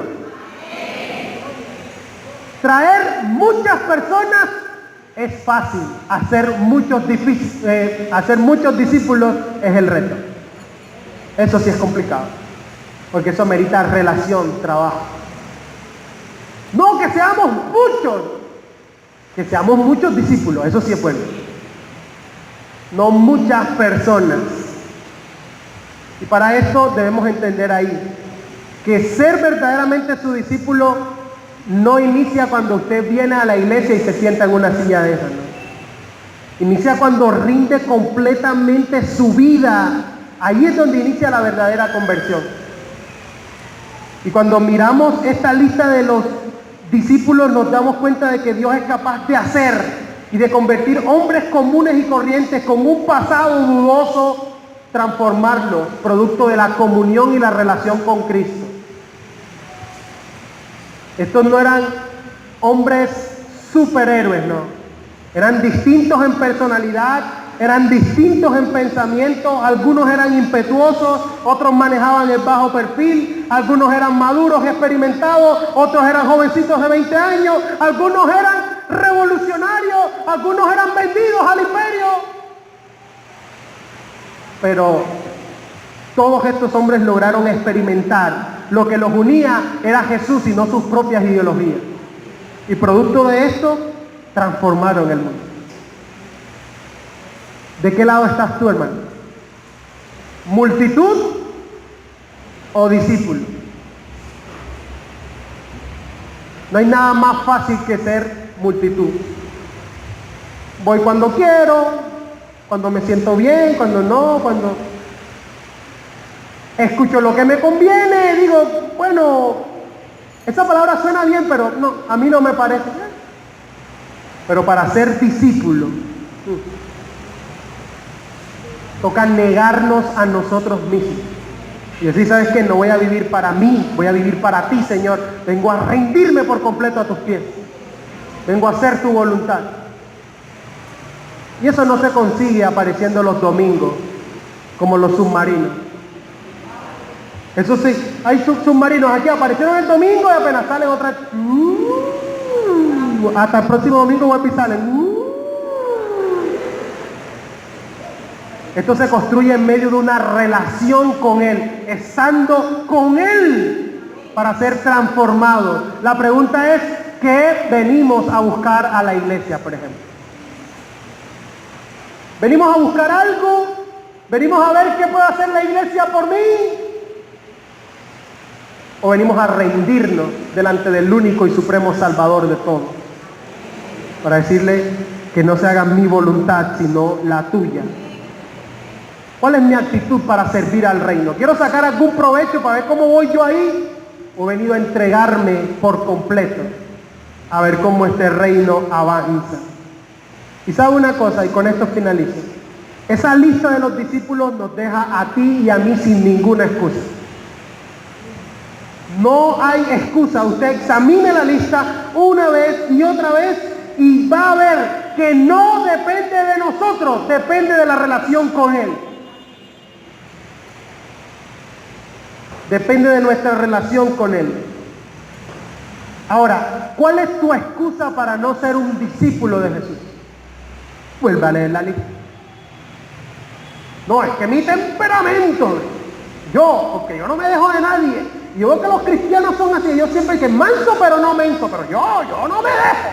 Traer muchas personas es fácil. Hacer muchos discípulos es el reto. Eso sí es complicado. Porque eso merita relación, trabajo. No que seamos muchos. Que seamos muchos discípulos, eso sí es bueno. No muchas personas. Y para eso debemos entender ahí que ser verdaderamente su discípulo no inicia cuando usted viene a la iglesia y se sienta en una silla de esas, ¿no? Inicia cuando rinde completamente su vida. Ahí es donde inicia la verdadera conversión. Y cuando miramos esta lista de los discípulos nos damos cuenta de que Dios es capaz de hacer y de convertir hombres comunes y corrientes con un pasado dudoso, transformarlos, producto de la comunión y la relación con Cristo. Estos no eran hombres superhéroes, no. Eran distintos en personalidad, eran distintos en pensamiento, algunos eran impetuosos, otros manejaban el bajo perfil, algunos eran maduros, experimentados, otros eran jovencitos de 20 años, algunos eran revolucionarios, algunos eran vendidos al imperio. Pero todos estos hombres lograron experimentar. Lo que los unía era Jesús y no sus propias ideologías. Y producto de esto, transformaron el mundo. ¿De qué lado estás tú, hermano? ¿Multitud o discípulo? No hay nada más fácil que ser multitud. Voy cuando quiero, cuando me siento bien, cuando no, cuando escucho lo que me conviene, digo, bueno, esa palabra suena bien, pero no, a mí no me parece. Pero para ser discípulo, toca negarnos a nosotros mismos. Y decir, ¿sabes qué? No voy a vivir para mí, voy a vivir para ti, Señor. Vengo a rendirme por completo a tus pies. Vengo a hacer tu voluntad. Y eso no se consigue apareciendo los domingos, como los submarinos. Eso sí, hay submarinos aquí, aparecieron el domingo y apenas salen otra vez. Hasta el próximo domingo vuelven y salen. Esto se construye en medio de una relación con Él, estando con Él para ser transformado. La pregunta es, ¿qué venimos a buscar a la iglesia, por ejemplo? ¿Venimos a buscar algo? ¿Venimos a ver qué puede hacer la iglesia por mí? ¿O venimos a rendirnos delante del único y supremo Salvador de todos? Para decirle que no se haga mi voluntad, sino la tuya. ¿Cuál es mi actitud para servir al reino? ¿Quiero sacar algún provecho para ver cómo voy yo ahí? ¿O he venido a entregarme por completo a ver cómo este reino avanza? Y sabe una cosa, y con esto finalizo. Esa lista de los discípulos nos deja a ti y a mí sin ninguna excusa. No hay excusa. Usted examine la lista una vez y otra vez y va a ver que no depende de nosotros, depende de la relación con Él. Depende de nuestra relación con Él. Ahora, ¿cuál es tu excusa para no ser un discípulo de Jesús? Vuelve a leer la lista. No, es que mi temperamento, porque yo no me dejo de nadie. Y yo veo que los cristianos son así, yo siempre que manso pero no menso, pero yo no me dejo.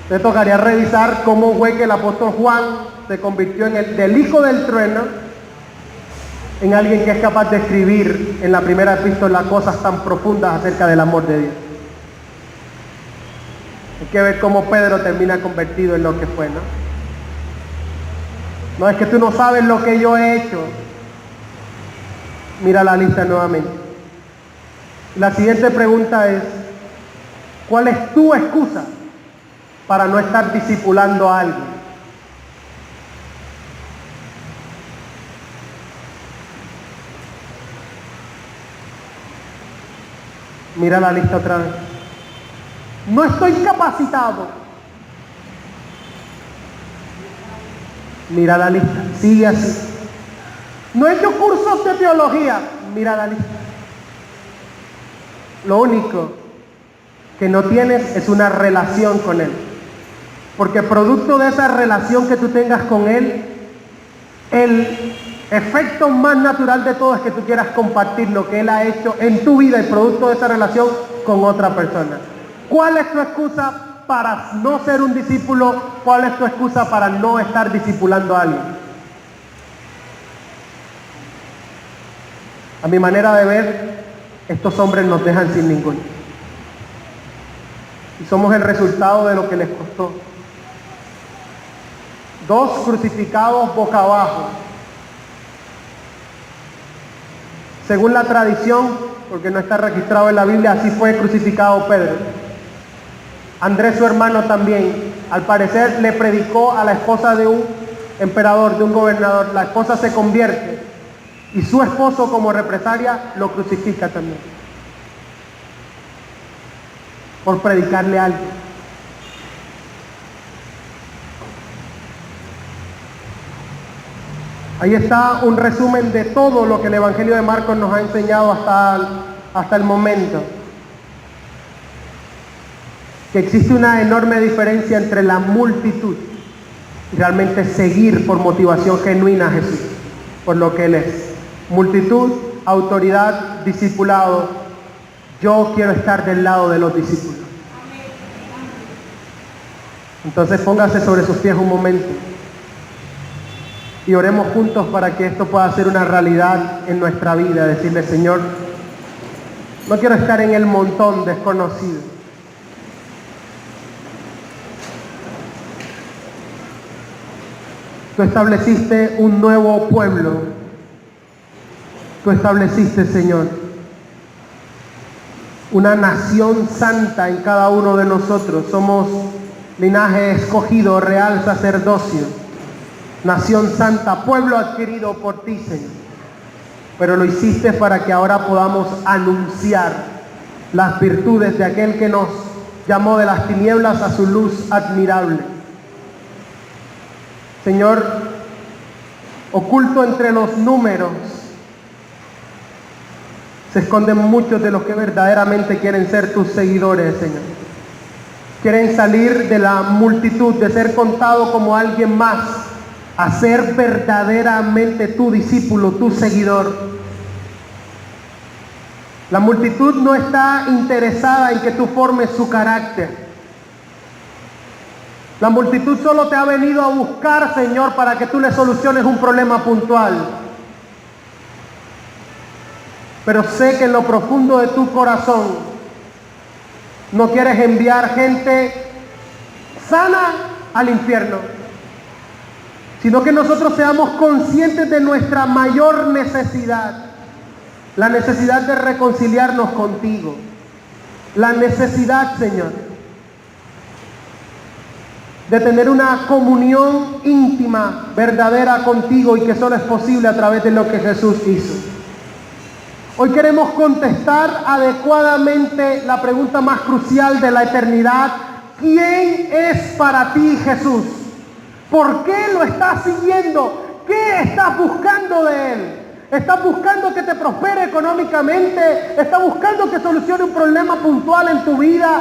Te tocaría revisar cómo fue que el apóstol Juan se convirtió del hijo del trueno en alguien que es capaz de escribir en la primera epístola cosas tan profundas acerca del amor de Dios. Hay que ver cómo Pedro termina convertido en lo que fue, ¿no? No, es que tú no sabes lo que yo he hecho. Mira la lista nuevamente. La siguiente pregunta es, ¿cuál es tu excusa para no estar discipulando a alguien? Mira la lista otra vez. No estoy capacitado. Mira la lista. Sigue así. No he hecho cursos de teología. Mira la lista. Lo único que no tienes es una relación con Él. Porque producto de esa relación que tú tengas con Él, el efecto más natural de todo es que tú quieras compartir lo que Él ha hecho en tu vida, el producto de esa relación con otra persona. ¿Cuál es tu excusa para no ser un discípulo? ¿Cuál es tu excusa para no estar discipulando a alguien? A mi manera de ver, estos hombres nos dejan sin ninguno. Y somos el resultado de lo que les costó. 2 crucificados boca abajo. Según la tradición, porque no está registrado en la Biblia, así fue crucificado Pedro. Andrés, su hermano, también, al parecer le predicó a la esposa de un emperador, de un gobernador. La esposa se convierte y su esposo, como represalia, lo crucifica también por predicarle a alguien. Ahí está un resumen de todo lo que el Evangelio de Marcos nos ha enseñado hasta el momento. Que existe una enorme diferencia entre la multitud y realmente seguir por motivación genuina a Jesús, por lo que Él es. Multitud, autoridad, discipulado. Yo quiero estar del lado de los discípulos. Entonces póngase sobre sus pies un momento y oremos juntos para que esto pueda ser una realidad en nuestra vida. Decirle, Señor, no quiero estar en el montón desconocido. Tú estableciste un nuevo pueblo. Tú estableciste, Señor, una nación santa en cada uno de nosotros. Somos linaje escogido, real sacerdocio, nación santa, pueblo adquirido por ti, Señor. Pero lo hiciste para que ahora podamos anunciar las virtudes de aquel que nos llamó de las tinieblas a su luz admirable. Señor, oculto entre los números se esconden muchos de los que verdaderamente quieren ser tus seguidores, Señor. Quieren salir de la multitud, de ser contado como alguien más, a ser verdaderamente tu discípulo, tu seguidor. La multitud no está interesada en que tú formes su carácter. La multitud solo te ha venido a buscar, Señor, para que tú le soluciones un problema puntual. Pero sé que en lo profundo de tu corazón no quieres enviar gente sana al infierno, sino que nosotros seamos conscientes de nuestra mayor necesidad, la necesidad de reconciliarnos contigo, la necesidad, Señor, de tener una comunión íntima, verdadera contigo, y que solo es posible a través de lo que Jesús hizo. Hoy queremos contestar adecuadamente la pregunta más crucial de la eternidad: ¿quién es para ti Jesús? ¿Por qué lo estás siguiendo? ¿Qué estás buscando de Él? ¿Estás buscando que te prospere económicamente? ¿Estás buscando que solucione un problema puntual en tu vida?